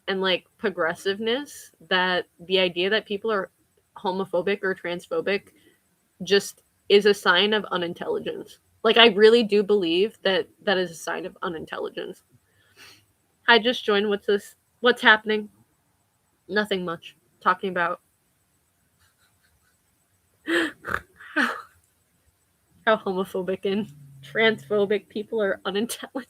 and like progressiveness, that the idea that people are homophobic or transphobic just is a sign of unintelligence. Like, I really do believe that that is a sign of unintelligence. I just joined. What's this? What's happening? Nothing much. Talking about how homophobic and transphobic people are unintelligent.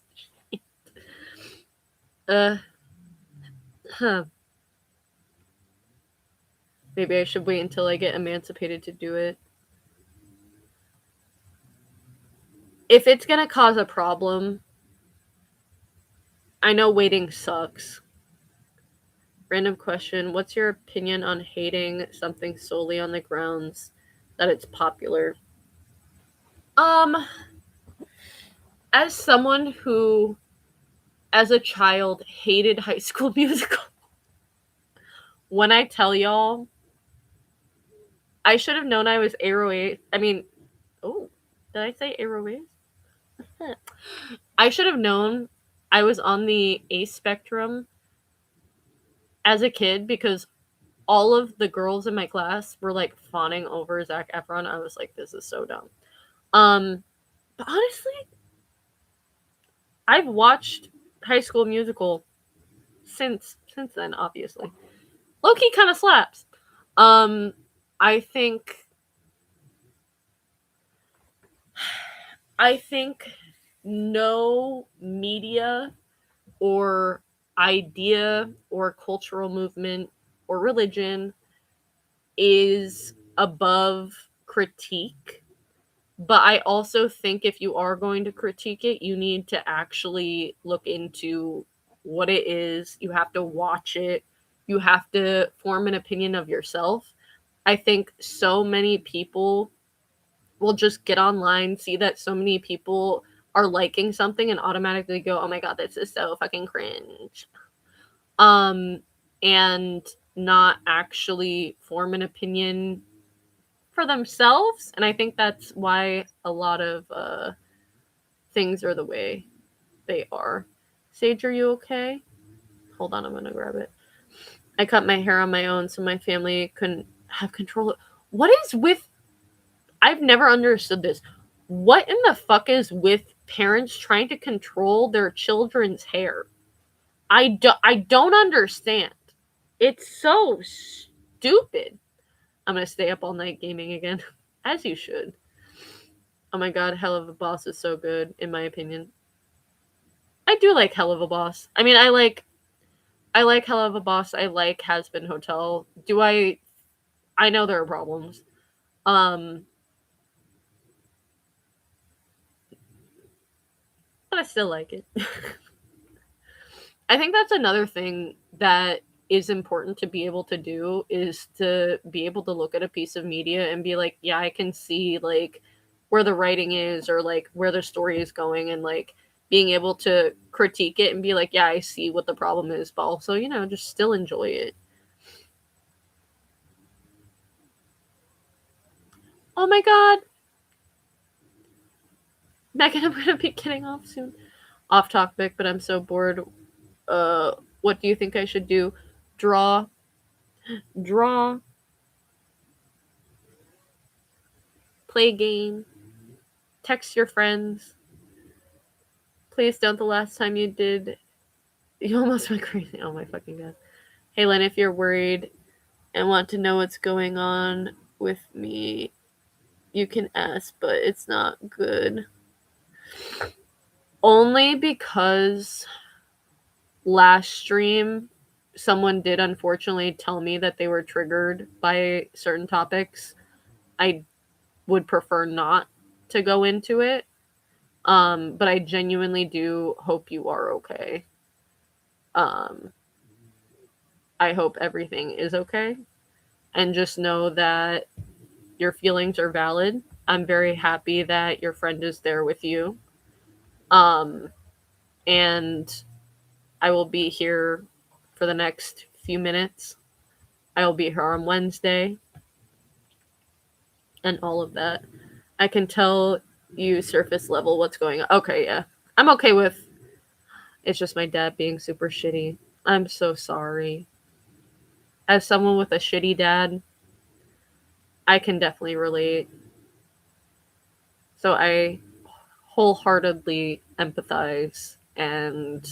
Maybe I should wait until I get emancipated to do it. If it's gonna cause a problem, I know waiting sucks. Random question. What's your opinion on hating something solely on the grounds that it's popular? As someone who, as a child, hated High School Musical, when I tell y'all, I should have known I was Aero. I mean, oh, did I say Aero? I should have known I was on the A spectrum as a kid, because all of the girls in my class were like fawning over Zac Efron. I was like, this is so dumb. But honestly, I've watched High School Musical since then, obviously. Low-key kind of slaps. I think no media or idea or cultural movement or religion is above critique. But I also think if you are going to critique it, you need to actually look into what it is. You have to watch it. You have to form an opinion of yourself. I think so many people will just get online, see that so many people are liking something and automatically go, "Oh my god, this is so fucking cringe." And not actually form an opinion for themselves. And I think that's why a lot of things are the way they are. Sage, are you okay? Hold on, I'm gonna grab it. I cut my hair on my own so my family couldn't have control. What is with. I've never understood this. What in the fuck is with parents trying to control their children's hair? I don't understand. It's so stupid. I'm gonna stay up all night gaming again, as you should. Oh my god, Hell of a Boss is so good, in my opinion. I do like Hell of a Boss. I mean, I like Hell of a Boss. I like Has Been Hotel. I know there are problems. But I still like it. I think that's another thing that is important to be able to do, is to be able to look at a piece of media and be like, yeah, I can see like where the writing is, or like where the story is going, and like being able to critique it and be like, yeah, I see what the problem is, but also, just still enjoy it. Oh my god. Megan, I'm gonna be getting off soon. Off topic, but I'm so bored. What do you think I should do? Draw. Play a game. Text your friends. Please don't. The last time you did, you almost went crazy. Oh my fucking god. Hey Len, if you're worried and want to know what's going on with me, you can ask, but it's not good. Only because last stream, someone did unfortunately tell me that they were triggered by certain topics. I would prefer not to go into it. But I genuinely do hope you are okay. I hope everything is okay. And just know that your feelings are valid. I'm very happy that your friend is there with you. And I will be here for the next few minutes. I will be here on Wednesday and all of that. I can tell you surface level what's going on. Okay, yeah. I'm okay with. It's just my dad being super shitty. I'm so sorry. As someone with a shitty dad, I can definitely relate. So I wholeheartedly empathize, and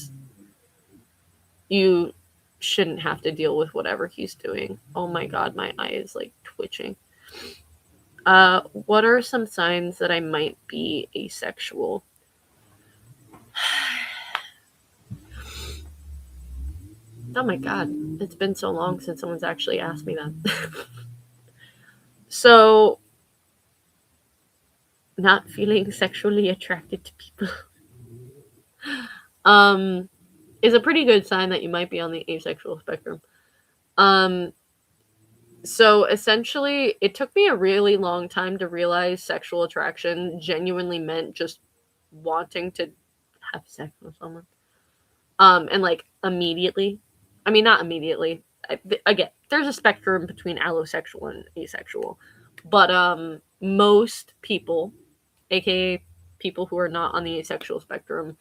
you shouldn't have to deal with whatever he's doing. Oh my god, my eye is like twitching. What are some signs that I might be asexual? Oh my god, it's been so long since someone's actually asked me that. So, not feeling sexually attracted to people is a pretty good sign that you might be on the asexual spectrum. So essentially, it took me a really long time to realize sexual attraction genuinely meant just wanting to have sex with someone. And like immediately. I mean, not immediately. Again, there's a spectrum between allosexual and asexual. But most people, aka people who are not on the asexual spectrum,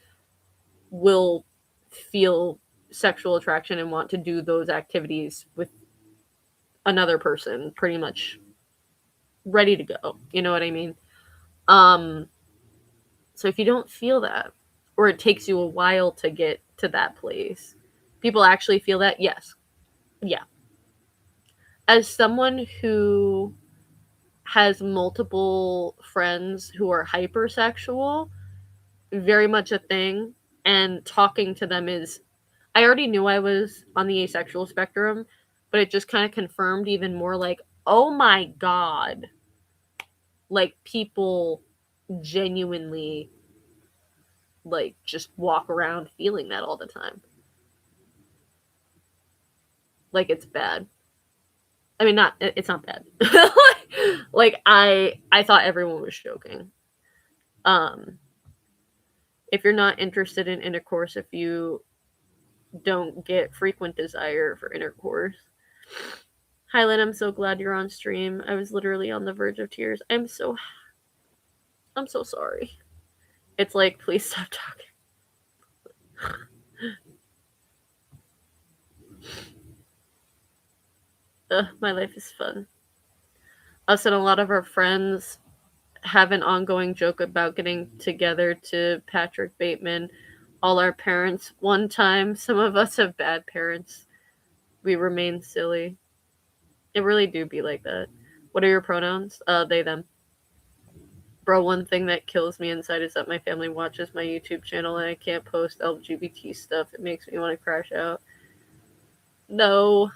will feel sexual attraction and want to do those activities with another person pretty much ready to go. You know what I mean? Um, so if you don't feel that, or it takes you a while to get to that place, people actually feel that? Yes. Yeah. As someone who has multiple friends who are hypersexual, very much a thing, and talking to them is, I already knew I was on the asexual spectrum, but it just kind of confirmed even more, like, oh my god, like people genuinely like just walk around feeling that all the time. Like it's bad. I mean, not it's not bad. Like I thought everyone was joking. Um, if you're not interested in intercourse, if you don't get frequent desire for intercourse. Hyland, I'm so glad you're on stream. I was literally on the verge of tears. I'm so sorry. It's like, please stop talking. My life is fun. Us and a lot of our friends have an ongoing joke about getting together to Patrick Bateman. All our parents, one time, some of us have bad parents. We remain silly. It really do be like that. What are your pronouns? They, them. Bro, one thing that kills me inside is that my family watches my YouTube channel and I can't post LGBT stuff. It makes me want to crash out. No.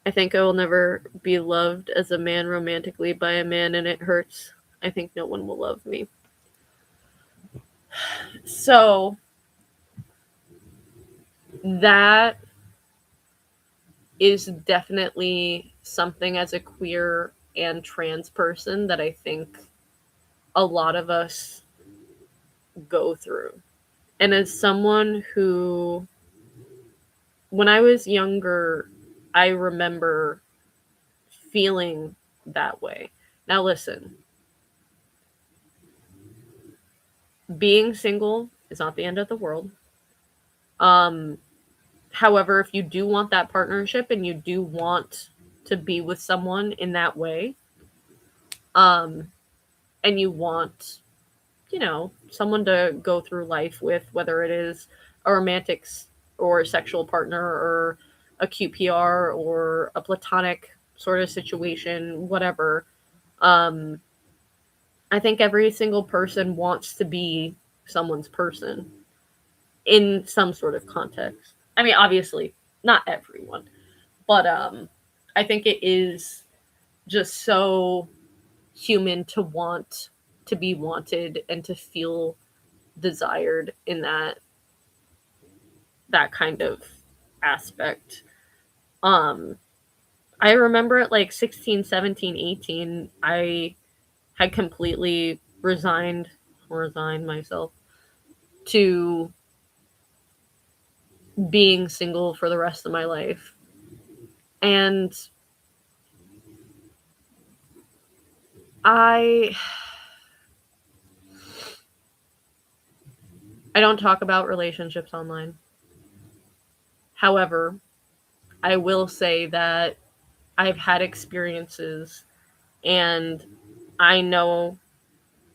I think I will never be loved as a man romantically by a man, and it hurts. I think no one will love me. So, that is definitely something as a queer and trans person that I think a lot of us go through. And as someone who, when I was younger, I remember feeling that way. Now, listen, being single is not the end of the world. However, if you do want that partnership and you do want to be with someone in that way, and you want, someone to go through life with, whether it is a romantic or a sexual partner or a QPR or a platonic sort of situation, whatever. I think every single person wants to be someone's person in some sort of context. I mean, obviously, not everyone, but I think it is just so human to want to be wanted and to feel desired in that kind of aspect. um I remember at like 16, 17, 18, I had completely resigned myself to being single for the rest of my life. And I don't talk about relationships online. However, I will say that I've had experiences, and I know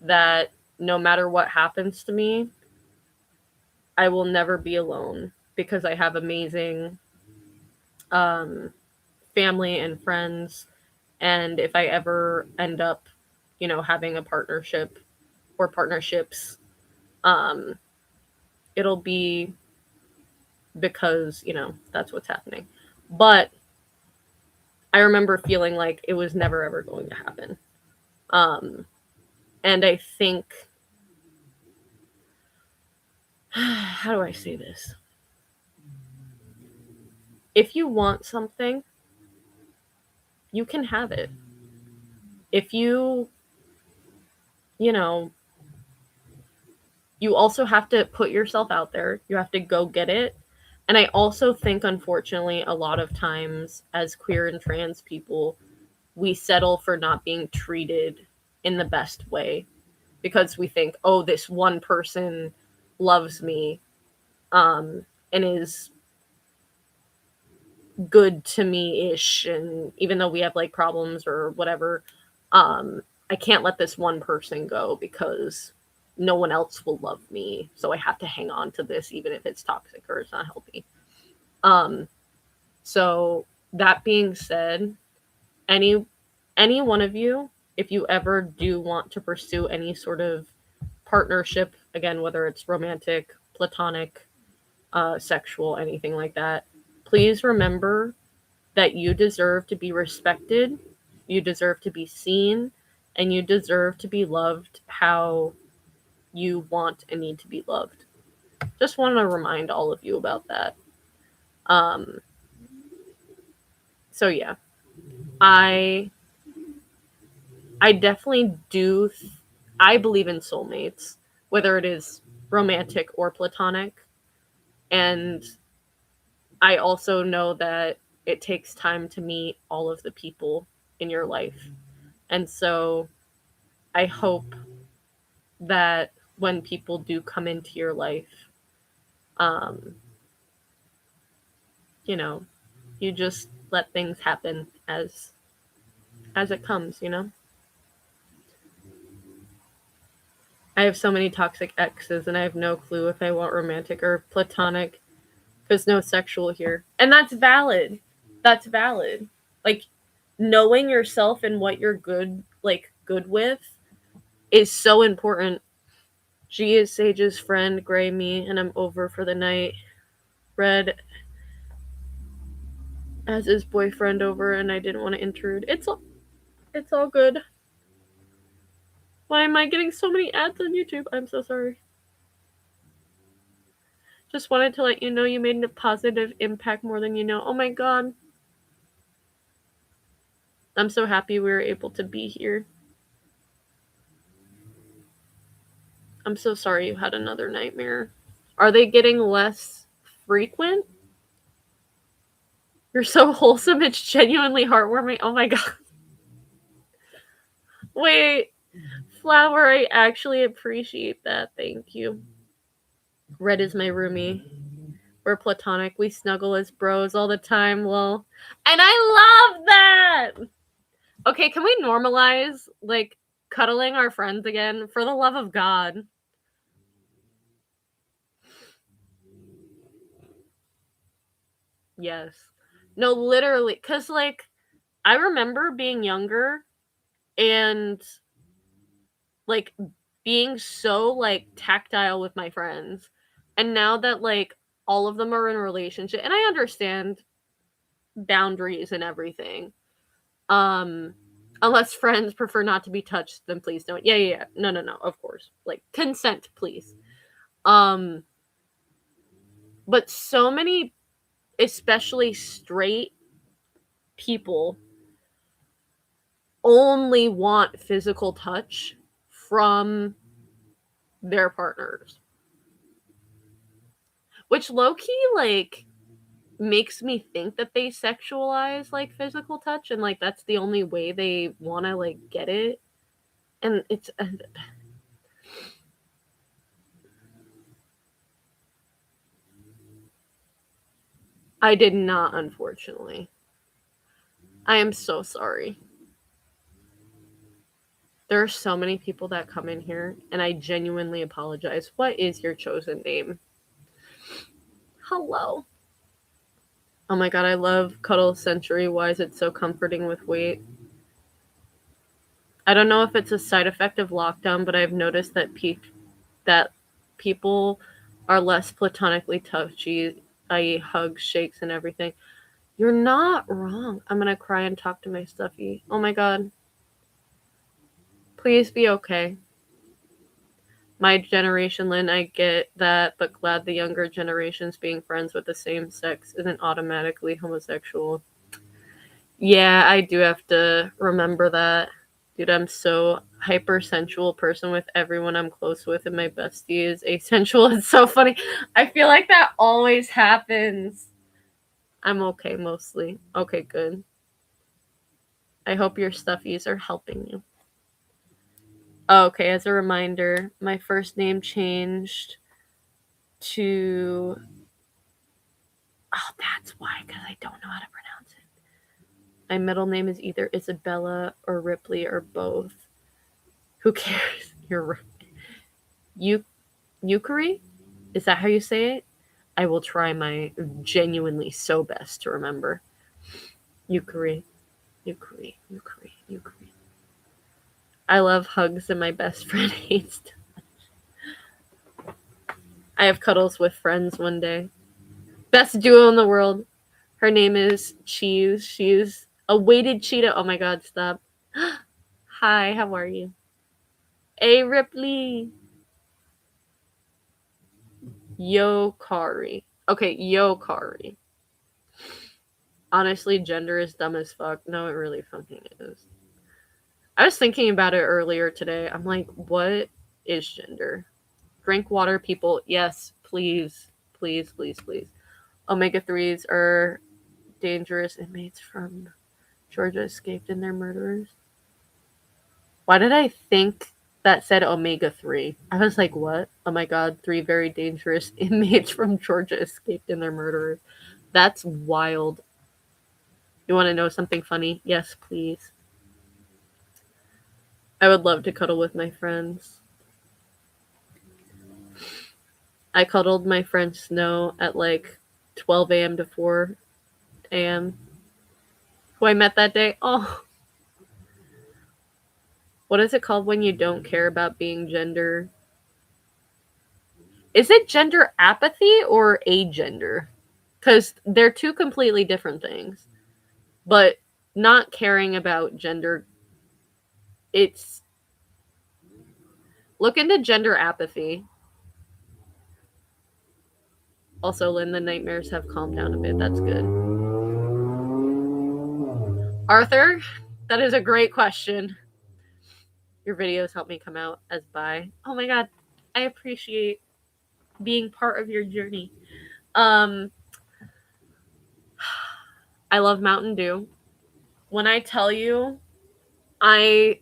that no matter what happens to me, I will never be alone because I have amazing family and friends. And if I ever end up, having a partnership or partnerships, um, it'll be because, that's what's happening. But I remember feeling like it was never ever going to happen. Um, and I think, how do I say this? If you want something, you can have it. If you know, you also have to put yourself out there. You have to go get it. And I also think, unfortunately, a lot of times as queer and trans people, we settle for not being treated in the best way because we think, oh, this one person loves me, and is good to me-ish, and even though we have like problems or whatever, I can't let this one person go because no one else will love me. So I have to hang on to this even if it's toxic or it's not healthy. Um so that being said, any any one of you, if you ever do want to pursue any sort of partnership, again, whether it's romantic, platonic, sexual, anything like that, please remember that you deserve to be respected, you deserve to be seen, and you deserve to be loved how you want and need to be loved. Just want to remind all of you about that. Um, so yeah, I I definitely do. I believe in soulmates, whether it is romantic or platonic, and I also know that it takes time to meet all of the people in your life, and so I hope that when people do come into your life, um, you know, you just let things happen as it comes, you know? I have so many toxic exes and I have no clue if I want romantic or platonic because no sexual here. And that's valid. That's valid. Like knowing yourself and what you're good with is so important. She is Sage's friend, Gray me, and I'm over for the night. Red as his boyfriend over and I didn't want to intrude. It's all good. Why am I getting so many ads on YouTube? I'm so sorry. Just wanted to let you know you made a positive impact more than you know. Oh my god. I'm so happy we were able to be here. I'm so sorry you had another nightmare. Are they getting less frequent? You're so wholesome, it's genuinely heartwarming. Oh my god. Wait, Flower, I actually appreciate that. Thank you. Red is my roomie. We're platonic. We snuggle as bros all the time, lol. And I love that! Okay, can we normalize, like, cuddling our friends again? For the love of God. Yes. No, literally. Because, like, I remember being younger and, like, being so, like, tactile with my friends. And now that, like, all of them are in a relationship, and I understand boundaries and everything. Unless friends prefer not to be touched, then please don't. Yeah. No, of course. Like consent, please. Um but so many especially straight people only want physical touch from their partners. Which low key like makes me think that they sexualize like physical touch and like that's the only way they want to like get it. And it's I did not, unfortunately. I am so sorry. There are so many people that come in here, and I genuinely apologize. What is your chosen name? Hello. Oh my god, I love Cuddle Century. Why is it so comforting with weight? I don't know if it's a side effect of lockdown, but I've noticed that people are less platonically touchy, i.e., hugs, shakes, and everything. You're not wrong. I'm gonna cry and talk to my stuffy. Oh my god. Please be okay. My generation, Lynn, I get that, but glad the younger generations being friends with the same sex isn't automatically homosexual. Yeah, I do have to remember that. Dude, I'm so hypersensual person with everyone I'm close with, and my bestie is asensual. It's so funny. I feel like that always happens. I'm okay mostly. Okay, good. I hope your stuffies are helping you. Okay, as a reminder, my first name changed to Oh, that's why, because I don't know how to pronounce it. My middle name is either Isabella or Ripley or both. Who cares? You're right. Euchre? Is that how you say it? I will try my genuinely so best to remember. Euchre. Euchre. I love hugs and my best friend hates them. I have cuddles with friends one day. Best duo in the world. Her name is Cheese. She's a weighted cheetah. Oh my god, stop. Hi, how are you? Hey, Ripley. Yokari. Okay, Yokari. Honestly, gender is dumb as fuck. No, it really fucking is. I was thinking about it earlier today. I'm like, what is gender? Drink water, people. Yes, please. Please. Omega 3s are dangerous inmates from Georgia escaped and their murderers. Why did I think that said omega 3? I was like, what? Oh my god, 3 very dangerous inmates from Georgia escaped and their murderers. That's wild. You want to know something funny? Yes, please. I would love to cuddle with my friends. I cuddled my friend Snow at like 12 a.m. to 4 a.m. who I met that day. Oh, what is it called when you don't care about being gender? Is it gender apathy or agender? Because they're two completely different things. But not caring about gender, it's. Look into gender apathy. Also, Lynn, the nightmares have calmed down a bit. That's good. Arthur, that is a great question. Your videos help me come out as bi. Oh my god, I appreciate being part of your journey. I love Mountain Dew. When I tell you, in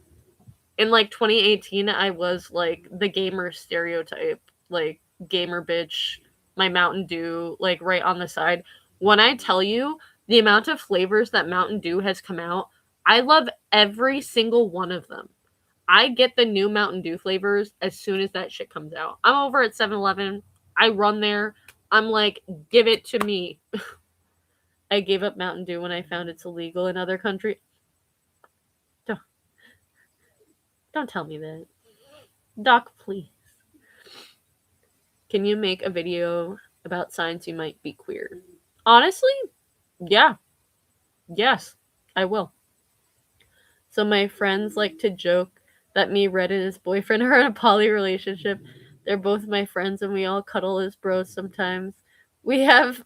like 2018, I was like the gamer stereotype, like gamer bitch, my Mountain Dew, like right on the side. When I tell you the amount of flavors that Mountain Dew has come out, I love every single one of them. I get the new Mountain Dew flavors as soon as that shit comes out. I'm over at 7-Eleven. I run there. I'm like, give it to me. I gave up Mountain Dew when I found it's illegal in other countries. Don't tell me that. Doc, please. Can you make a video about signs you might be queer? Honestly, yeah. Yes, I will. So my friends like to joke that me, Red, and his boyfriend are in a poly relationship. They're both my friends and we all cuddle as bros sometimes. We have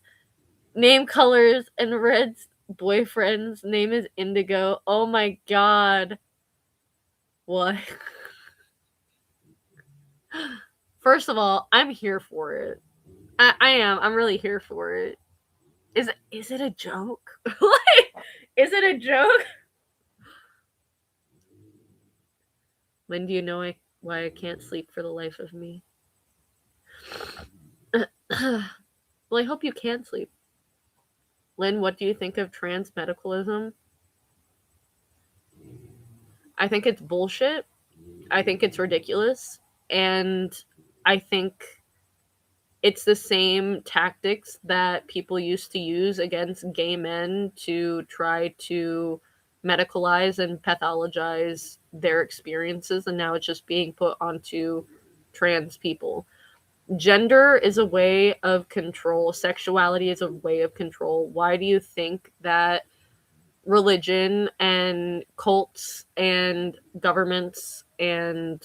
name colors and Red's boyfriend's name is Indigo. Oh my god. What? First of all, I'm here for it. I am. I'm really here for it. Is it a joke? Is it a joke? When do you know why I can't sleep for the life of me? Well, I hope you can sleep. Lynn, what do you think of trans medicalism? I think it's bullshit. I think it's ridiculous. And I think it's the same tactics that people used to use against gay men to try to medicalize and pathologize their experiences. And now it's just being put onto trans people. Gender is a way of control. Sexuality is a way of control. Why do you think that religion and cults and governments and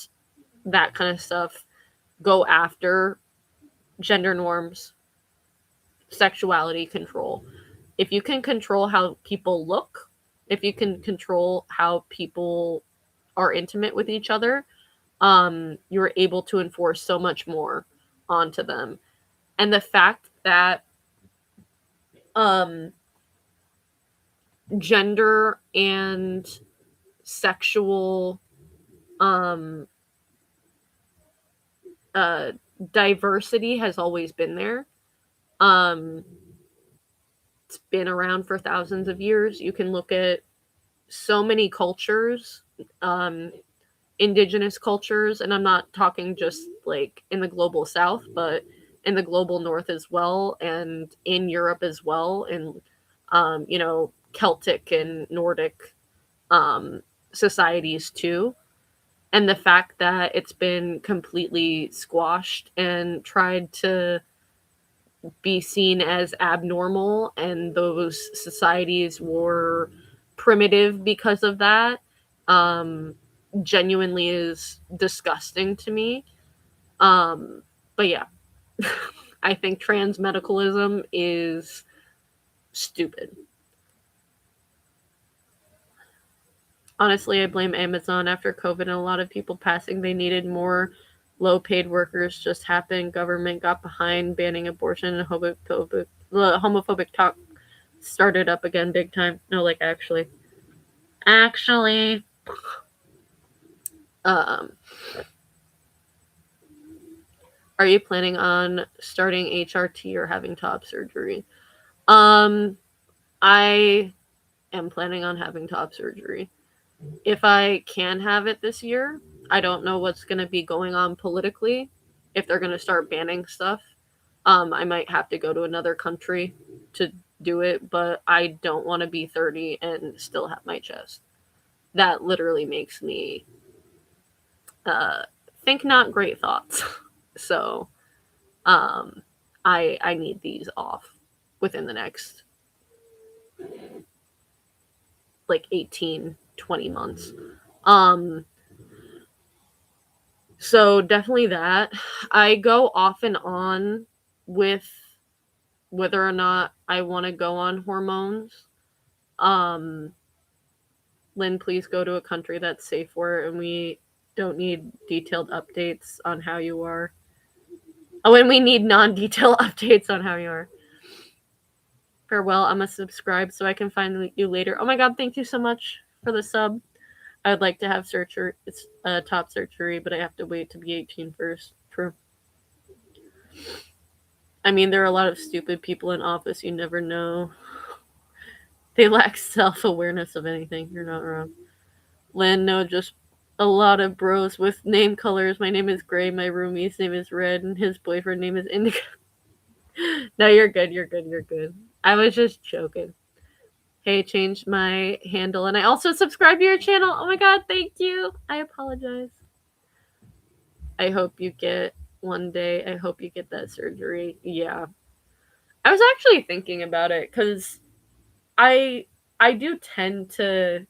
that kind of stuff go after gender norms, sexuality control? If you can control how people look, if you can control how people are intimate with each other, you're able to enforce so much more onto them. And the fact that gender and sexual um, uh, diversity has always been there. Um, it's been around for thousands of years. You can look at so many cultures, indigenous cultures, and I'm not talking just like in the global south, but in the global north as well, and in Europe as well, and Celtic and Nordic societies too. And the fact that it's been completely squashed and tried to be seen as abnormal, and those societies were primitive because of that, genuinely is disgusting to me. But yeah, I think trans medicalism is stupid. Honestly, I blame Amazon. After COVID and a lot of people passing, they needed more low paid workers. Just happened. Government got behind banning abortion, and homophobic talk started up again big time. No, like actually. Um, are you planning on starting HRT or having top surgery? I am planning on having top surgery. If I can have it this year, I don't know what's going to be going on politically. If they're going to start banning stuff, I might have to go to another country to do it, but I don't want to be 30 and still have my chest. That literally makes me think not great thoughts. So, I need these off within the next like 18, 20 months. So definitely that. I go off and on with whether or not I want to go on hormones. Um, Lynn, please go to a country that's safe for it, and we don't need detailed updates on how you are. Oh, and we need non-detailed updates on how you are. Farewell, I'm a subscribe so I can find you later. Oh my god, thank you so much for the sub. I would like to have surgery. It's top surgery, but I have to wait to be 18 first. True. I mean, there are a lot of stupid people in office. You never know. They lack self-awareness of anything. You're not wrong. Lynn, no, just a lot of bros with name colors. My name is Gray. My roomie's name is Red, and his boyfriend name is Indigo. No, you're good. You're good. You're good. I was just joking. Hey, changed my handle, and I also subscribe to your channel. Oh my god, thank you. I apologize. I hope you get one day. I hope you get that surgery. Yeah. I was actually thinking about it because I do tend to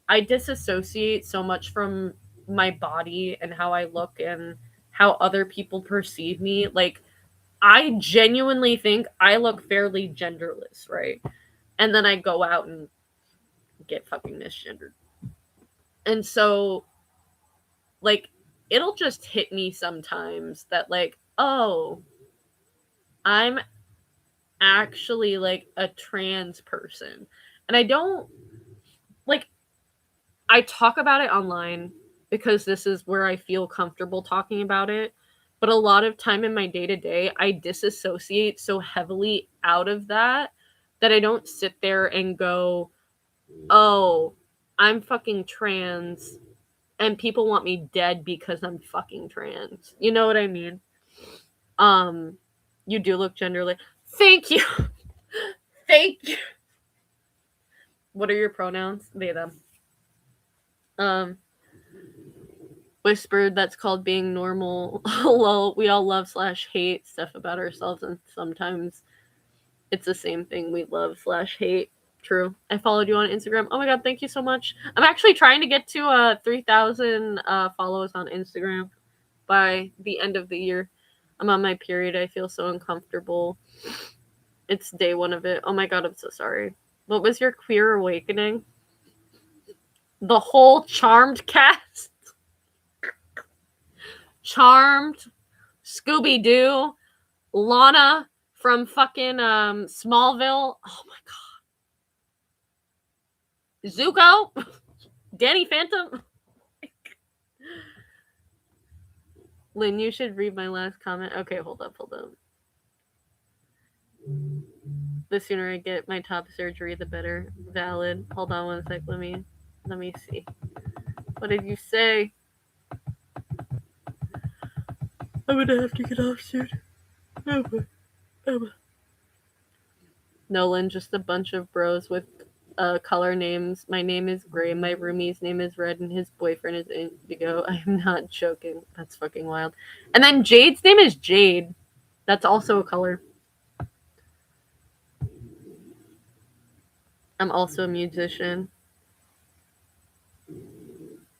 I disassociate so much from my body and how I look and how other people perceive me. Like I genuinely think I look fairly genderless, right? And then I go out and get fucking misgendered. And so like it'll just hit me sometimes that like, oh, I'm actually like a trans person. And I don't like I talk about it online because this is where I feel comfortable talking about it. But a lot of time in my day to day, I disassociate so heavily out of that that I don't sit there and go, oh, I'm fucking trans and people want me dead because I'm fucking trans. You know what I mean? You do look genderless. Thank you. Thank you. What are your pronouns? They, them. Whispered, that's called being normal. Lol, we all love / hate stuff about ourselves, and sometimes it's the same thing we love / hate. True. I followed you on Instagram. Oh my god, thank you so much. I'm actually trying to get to 3,000 followers on Instagram by the end of the year. I'm on my period. I feel so uncomfortable. It's day one of it. Oh my god, I'm so sorry. What was your queer awakening? The whole Charmed cast? Charmed, Scooby-Doo, Lana from fucking Smallville. Oh my god. Zuko, Danny Phantom. Lynn, you should read my last comment. Okay, hold up. The sooner I get my top surgery, the better. Valid. Hold on one sec. Let me see. What did you say? I'm gonna have to get off soon. Nolan, just a bunch of bros with color names. My name is Gray, my roomie's name is Red, and his boyfriend is Indigo. I am not joking. That's fucking wild. And then Jade's name is Jade. That's also a color. I'm also a musician.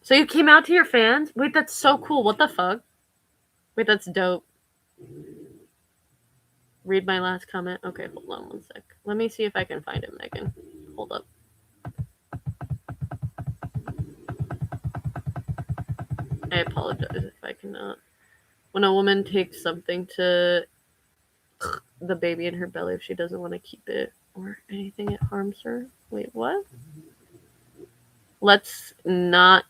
So you came out to your fans? Wait, that's so cool. What the fuck? Wait, that's dope. Read my last comment. Okay, hold on one sec. Let me see if I can find it, Megan. Hold up. I apologize if I cannot. When a woman takes something to the baby in her belly if she doesn't want to keep it or anything, it harms her. Wait, what? Let's not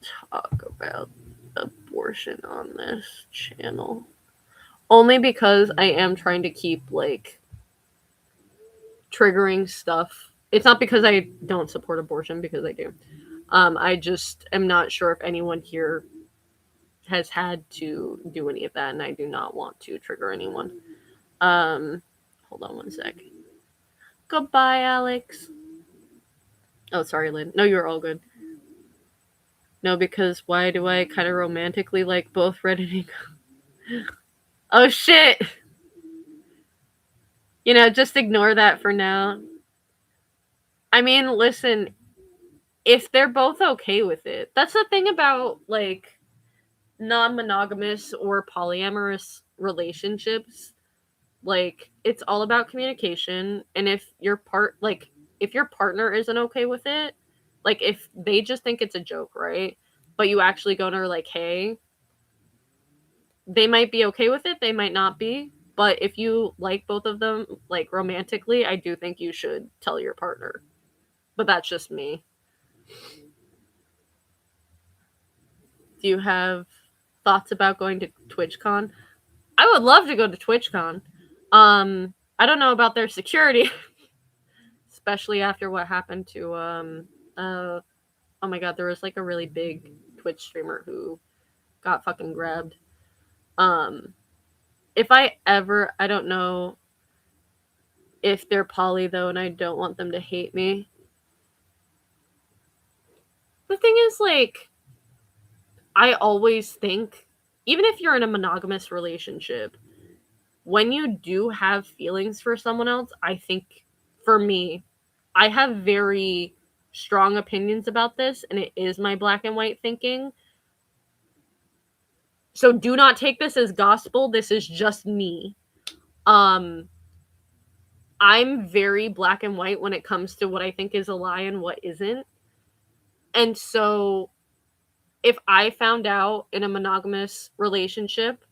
talk about abortion on this channel. Only because I am trying to keep, like, triggering stuff. It's not because I don't support abortion, because I do. I just am not sure if anyone here has had to do any of that, and I do not want to trigger anyone. Hold on one sec. Goodbye, Alex. Oh, sorry, Lynn. No, you're all good. No, because why do I kind of romantically like both Red and Indigo? Oh, shit! You know, just ignore that for now. I mean, listen, if they're both okay with it, that's the thing about, like, non-monogamous or polyamorous relationships. Like, it's all about communication, and if your partner isn't okay with it, like, if they just think it's a joke, right? But you actually go to her like, hey, they might be okay with it, they might not be. But if you like both of them, like, romantically, I do think you should tell your partner. But that's just me. Do you have thoughts about going to TwitchCon? I would love to go to TwitchCon. I don't know about their security, especially after what happened to oh my god, there was like a really big Twitch streamer who got fucking grabbed. If I don't know if they're poly though, and I don't want them to hate me. The thing is, like, I always think, even if you're in a monogamous relationship, when you do have feelings for someone else, I think, for me, I have very strong opinions about this, and it is my black and white thinking. So do not take this as gospel. This is just me. I'm very black and white when it comes to what I think is a lie and what isn't. And so if I found out in a monogamous relationship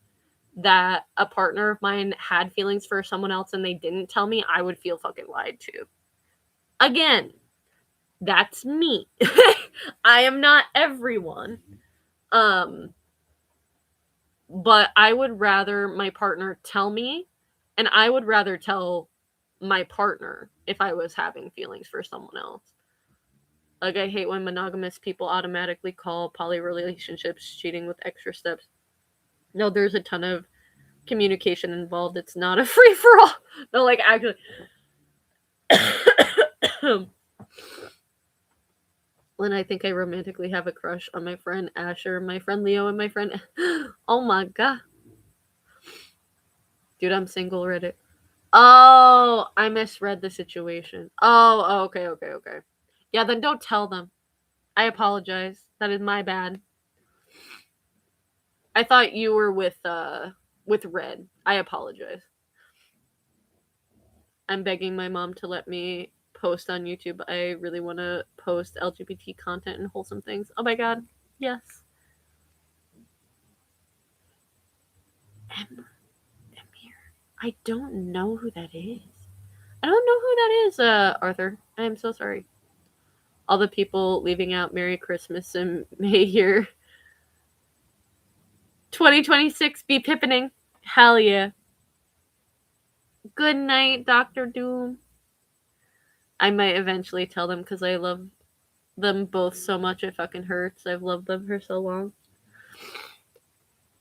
that a partner of mine had feelings for someone else and they didn't tell me, I would feel fucking lied to. Again, that's me. I am not everyone. But I would rather my partner tell me, and I would rather tell my partner if I was having feelings for someone else. Like, I hate when monogamous people automatically call poly relationships cheating with extra steps. No, there's a ton of communication involved. It's not a free-for-all. No, like, actually. Lynn, I think I romantically have a crush on my friend Asher, my friend Leo, and my friend... Oh my god. Dude, I'm single, Reddit. Oh, I misread the situation. Oh, okay. Yeah, then don't tell them. I apologize. That is my bad. I thought you were with Red. I apologize. I'm begging my mom to let me post on YouTube. I really want to post LGBT content and wholesome things. Oh my god. Yes. Emir. I don't know who that is. I don't know who that is, Arthur. I am so sorry. All the people leaving out Merry Christmas and May your 2026 be pippening. Hell yeah. Good night, Dr. Doom. I might eventually tell them because I love them both so much it fucking hurts. I've loved them for so long.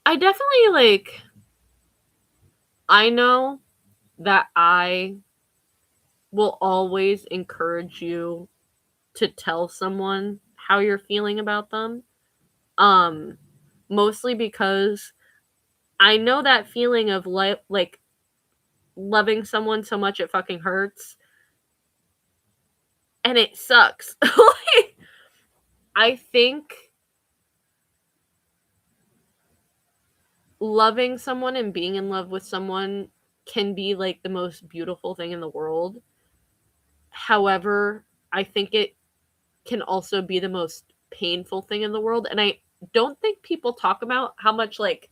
I definitely, like, I know that I will always encourage you to tell someone how you're feeling about them. Mostly because I know that feeling of like loving someone so much it fucking hurts. And it sucks. I think loving someone and being in love with someone can be like the most beautiful thing in the world. However, I think it can also be the most painful thing in the world. And I don't think people talk about how much like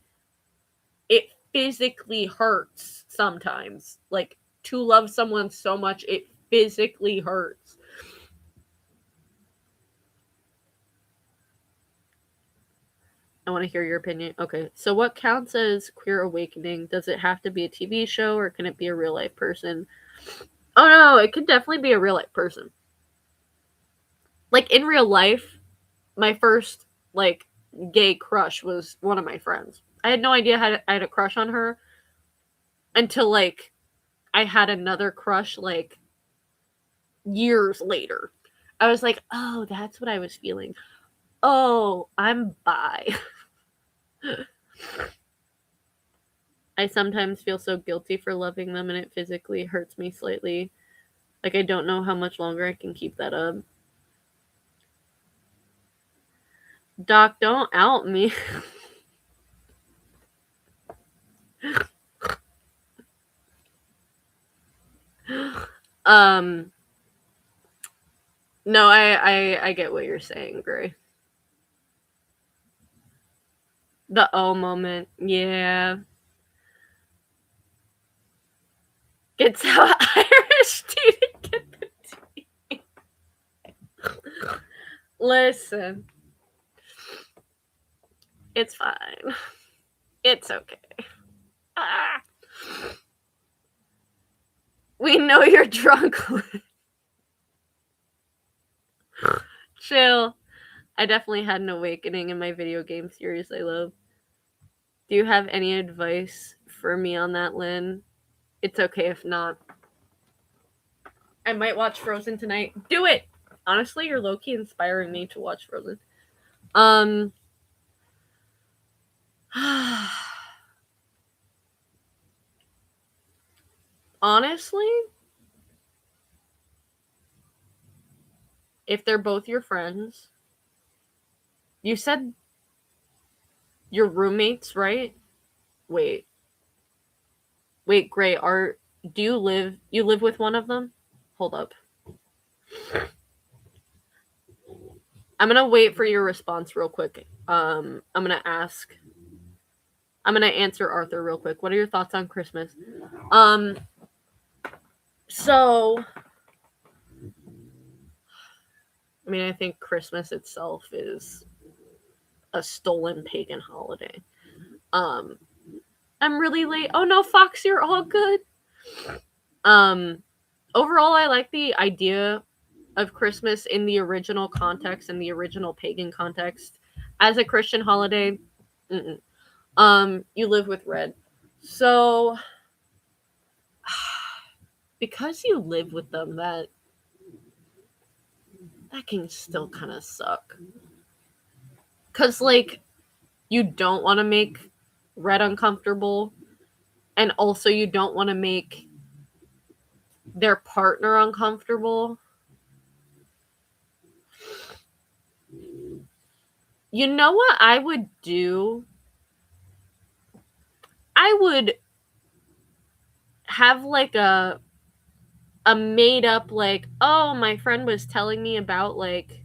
it physically hurts sometimes. Like to love someone so much it physically hurts. I want to hear your opinion. Okay, so what counts as queer awakening? Does it have to be a TV show or can it be a real life person? Oh no, it could definitely be a real life person. Like in real life, my first like gay crush was one of my friends. I had no idea I had a crush on her until like I had another crush like years later. I was like, oh, that's what I was feeling. Oh, I'm bi. I sometimes feel so guilty for loving them and it physically hurts me slightly. Like I don't know how much longer I can keep that up. Doc, don't out me. um no, I get what you're saying, Gray. The oh moment. Yeah. Gets how Irish tea to get the tea. Listen. It's fine. It's okay. Ah. We know you're drunk. Chill. I definitely had an awakening in my video game series I love. Do you have any advice for me on that, Lynn? It's okay if not. I might watch Frozen tonight. Do it! Honestly, you're low-key inspiring me to watch Frozen. Honestly, if they're both your friends, you said your roommates, right? Wait. Wait, Gray, do you live with one of them? Hold up. I'm gonna wait for your response real quick. I'm gonna answer Arthur real quick. What are your thoughts on Christmas? So I mean, I think Christmas itself is a stolen pagan holiday. I'm really late. Oh no, Fox, you're all good. Overall, I like the idea of Christmas in the original context and the original pagan context as a Christian holiday. You live with Red, so because you live with them, that can still kind of suck. Cause like you don't want to make Red uncomfortable, and also you don't want to make their partner uncomfortable. You know what I would do? I would have like a made up like, oh, my friend was telling me about like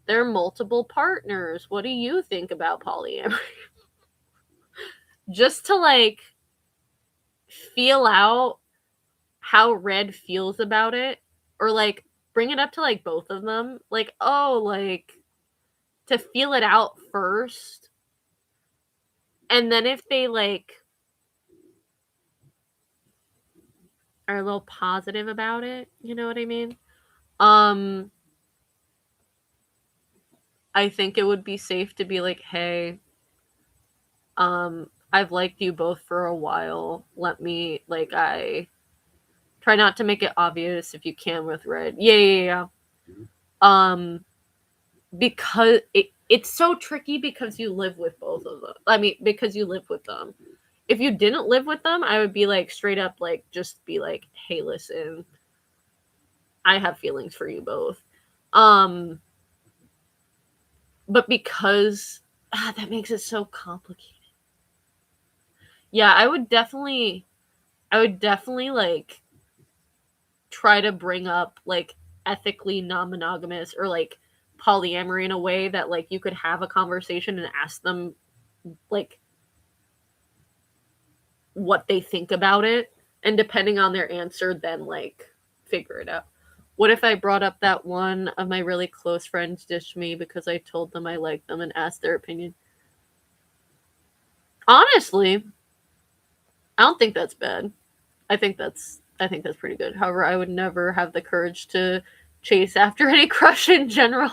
their multiple partners. What do you think about polyamory? Just to like feel out how Red feels about it, or like bring it up to like both of them. Like, oh, like to feel it out first. And then if they like are a little positive about it, you know what I mean? I think it would be safe to be like, hey, I've liked you both for a while. Let me, like, I try not to make it obvious if you can with Red. Yeah. Because it's so tricky because you live with both of them. I mean, because you live with them. If you didn't live with them, I would be like straight up, like, just be like, hey, listen, I have feelings for you both. But because that makes it so complicated. Yeah, I would definitely like try to bring up like ethically non-monogamous or like polyamory in a way that like you could have a conversation and ask them like what they think about it, and depending on their answer then like figure it out. What if I brought up that one of my really close friends ditched me because I told them I liked them and asked their opinion? Honestly, I don't think that's bad. I think that's pretty good. However, I would never have the courage to chase after any crush in general.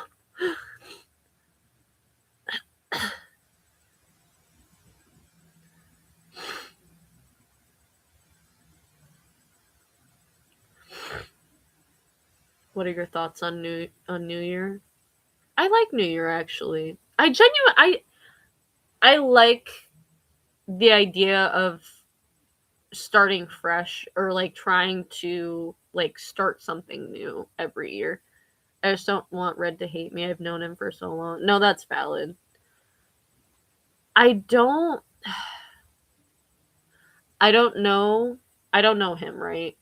What are your thoughts on New Year? I like New Year actually. I like the idea of starting fresh or like trying to like start something new every year. I just don't want Red to hate me. I've known him for so long. No, that's valid. I don't I don't know. I don't know him, right?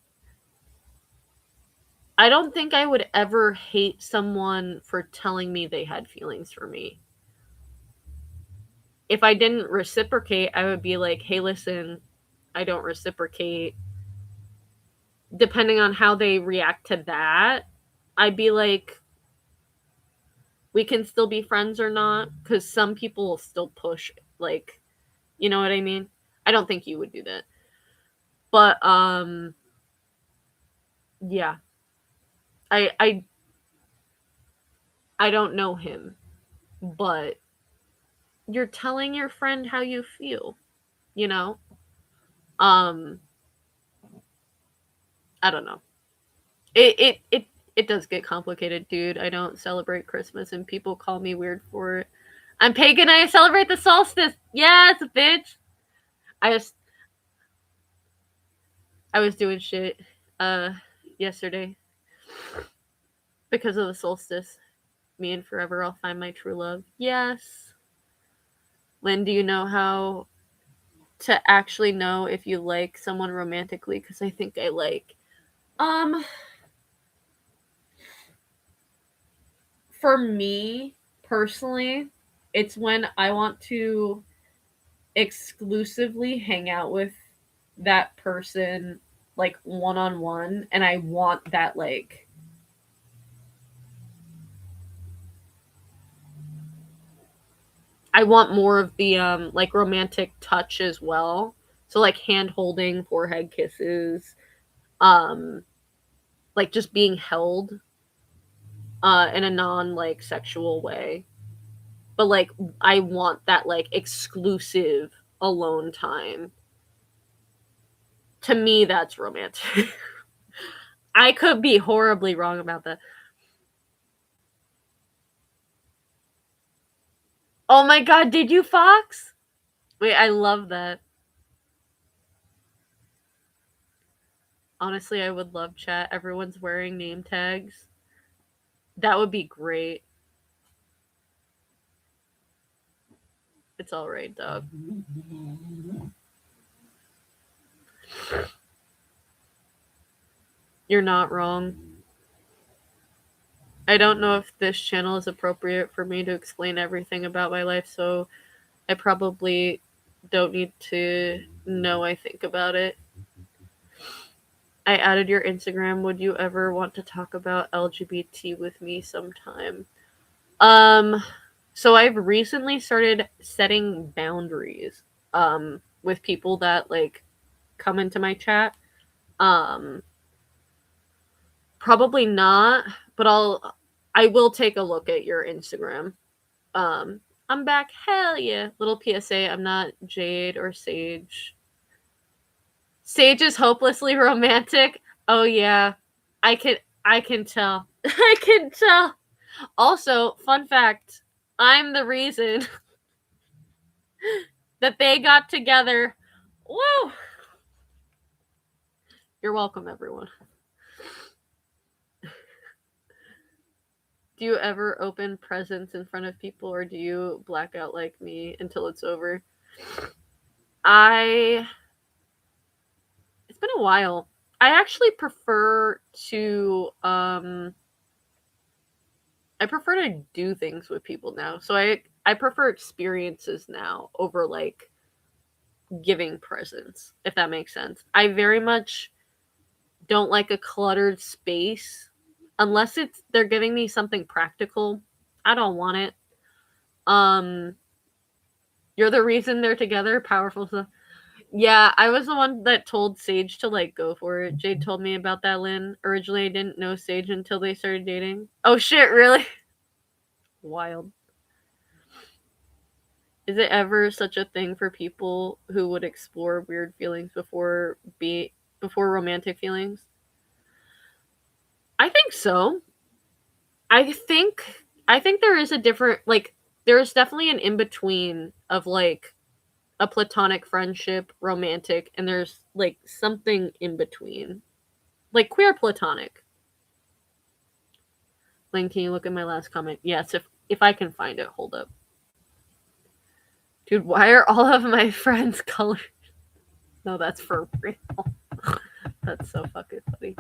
I don't think I would ever hate someone for telling me they had feelings for me. If I didn't reciprocate, I would be like, "Hey, listen, I don't reciprocate." Depending on how they react to that, I'd be like, "We can still be friends or not?" Cuz some people will still push like, you know what I mean? I don't think you would do that. But yeah. I I don't know him, but you're telling your friend how you feel, you know? Um I don't know. It does get complicated, dude. I don't celebrate Christmas and people call me weird for it. I'm pagan, I celebrate the solstice. Yes, bitch. I just I was doing shit uh yesterday because of the solstice. Me and forever I'll find my true love. Yes. Lynn, do you know how to actually know if you like someone romantically? Because I think I like. Um, for me personally, it's when I want to exclusively hang out with that person like one on one, and I want that like I want more of the like romantic touch as well. So like hand holding, forehead kisses, um like just being held in a non like sexual way. But like I want that like exclusive alone time. To me that's romantic. I could be horribly wrong about that. Oh my god, did you Fox? Wait, I love that. Honestly, I would love chat. Everyone's wearing name tags. That would be great. It's all right, dog. You're not wrong. I don't know if this channel is appropriate for me to explain everything about my life, so I probably don't need to know I think about it. I added your Instagram. Would you ever want to talk about LGBT with me sometime? Um, so I've recently started setting boundaries with people that like come into my chat. Probably not, but I will take a look at your Instagram. I'm back. Hell yeah. Little PSA, I'm not Jade or Sage. Sage is hopelessly romantic. Oh yeah. I can tell. I can tell. Also, fun fact, I'm the reason that they got together. Woo! You're welcome, everyone. Do you ever open presents in front of people, or do you black out like me until it's over? It's been a while. I actually prefer to do things with people now. So I prefer experiences now over like giving presents, if that makes sense. I very much don't like a cluttered space unless they're giving me something practical. I don't want it. You're the reason they're together. Powerful stuff. Yeah, I was the one that told Sage to like go for it. Jade told me about that, Lynn. Originally, I didn't know Sage until they started dating. Oh shit, really? Wild. Is it ever such a thing for people who would explore weird feelings before romantic feelings? I think so. I think there is a different like there's definitely an in between of like a platonic friendship, romantic, and there's like something in between. Like queer platonic. Lynn, can you look at my last comment? Yes, if I can find it, hold up. Dude, why are all of my friends colored? No, that's for real. That's so fucking funny.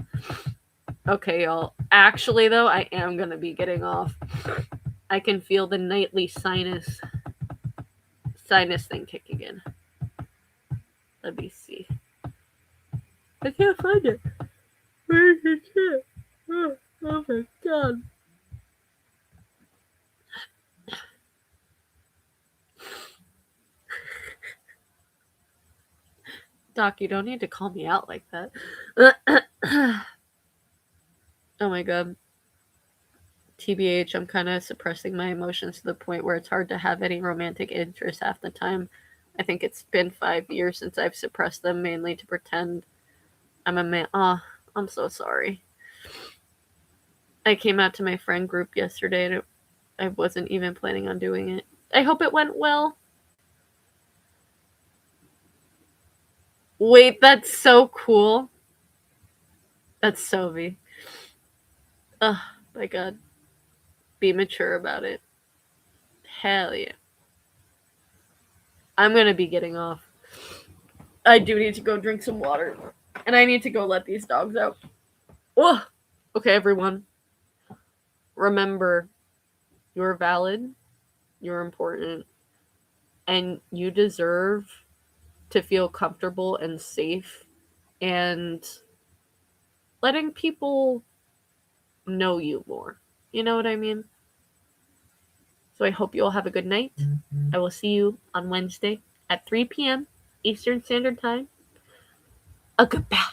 Okay, y'all. Actually, though, I am gonna be getting off. I can feel the nightly sinus thing kicking in. Let me see. I can't find it. Where is it? Oh my god. Doc, you don't need to call me out like that. Oh my god. TBH, I'm kind of suppressing my emotions to the point where it's hard to have any romantic interest half the time. I think it's been 5 years since I've suppressed them, mainly to pretend I'm a man. Oh, I'm so sorry. I came out to my friend group yesterday and I wasn't even planning on doing it. I hope it went well. Wait, that's so cool. That's so me. Oh my god. Be mature about it. Hell yeah. I'm gonna be getting off. I do need to go drink some water. And I need to go let these dogs out. Oh! Okay, everyone. Remember, you're valid, you're important, and you deserve to feel comfortable and safe and letting people know you more. You know what I mean? So I hope you all have a good night. I will see you on Wednesday at 3 p.m. Eastern Standard Time. A goodbye.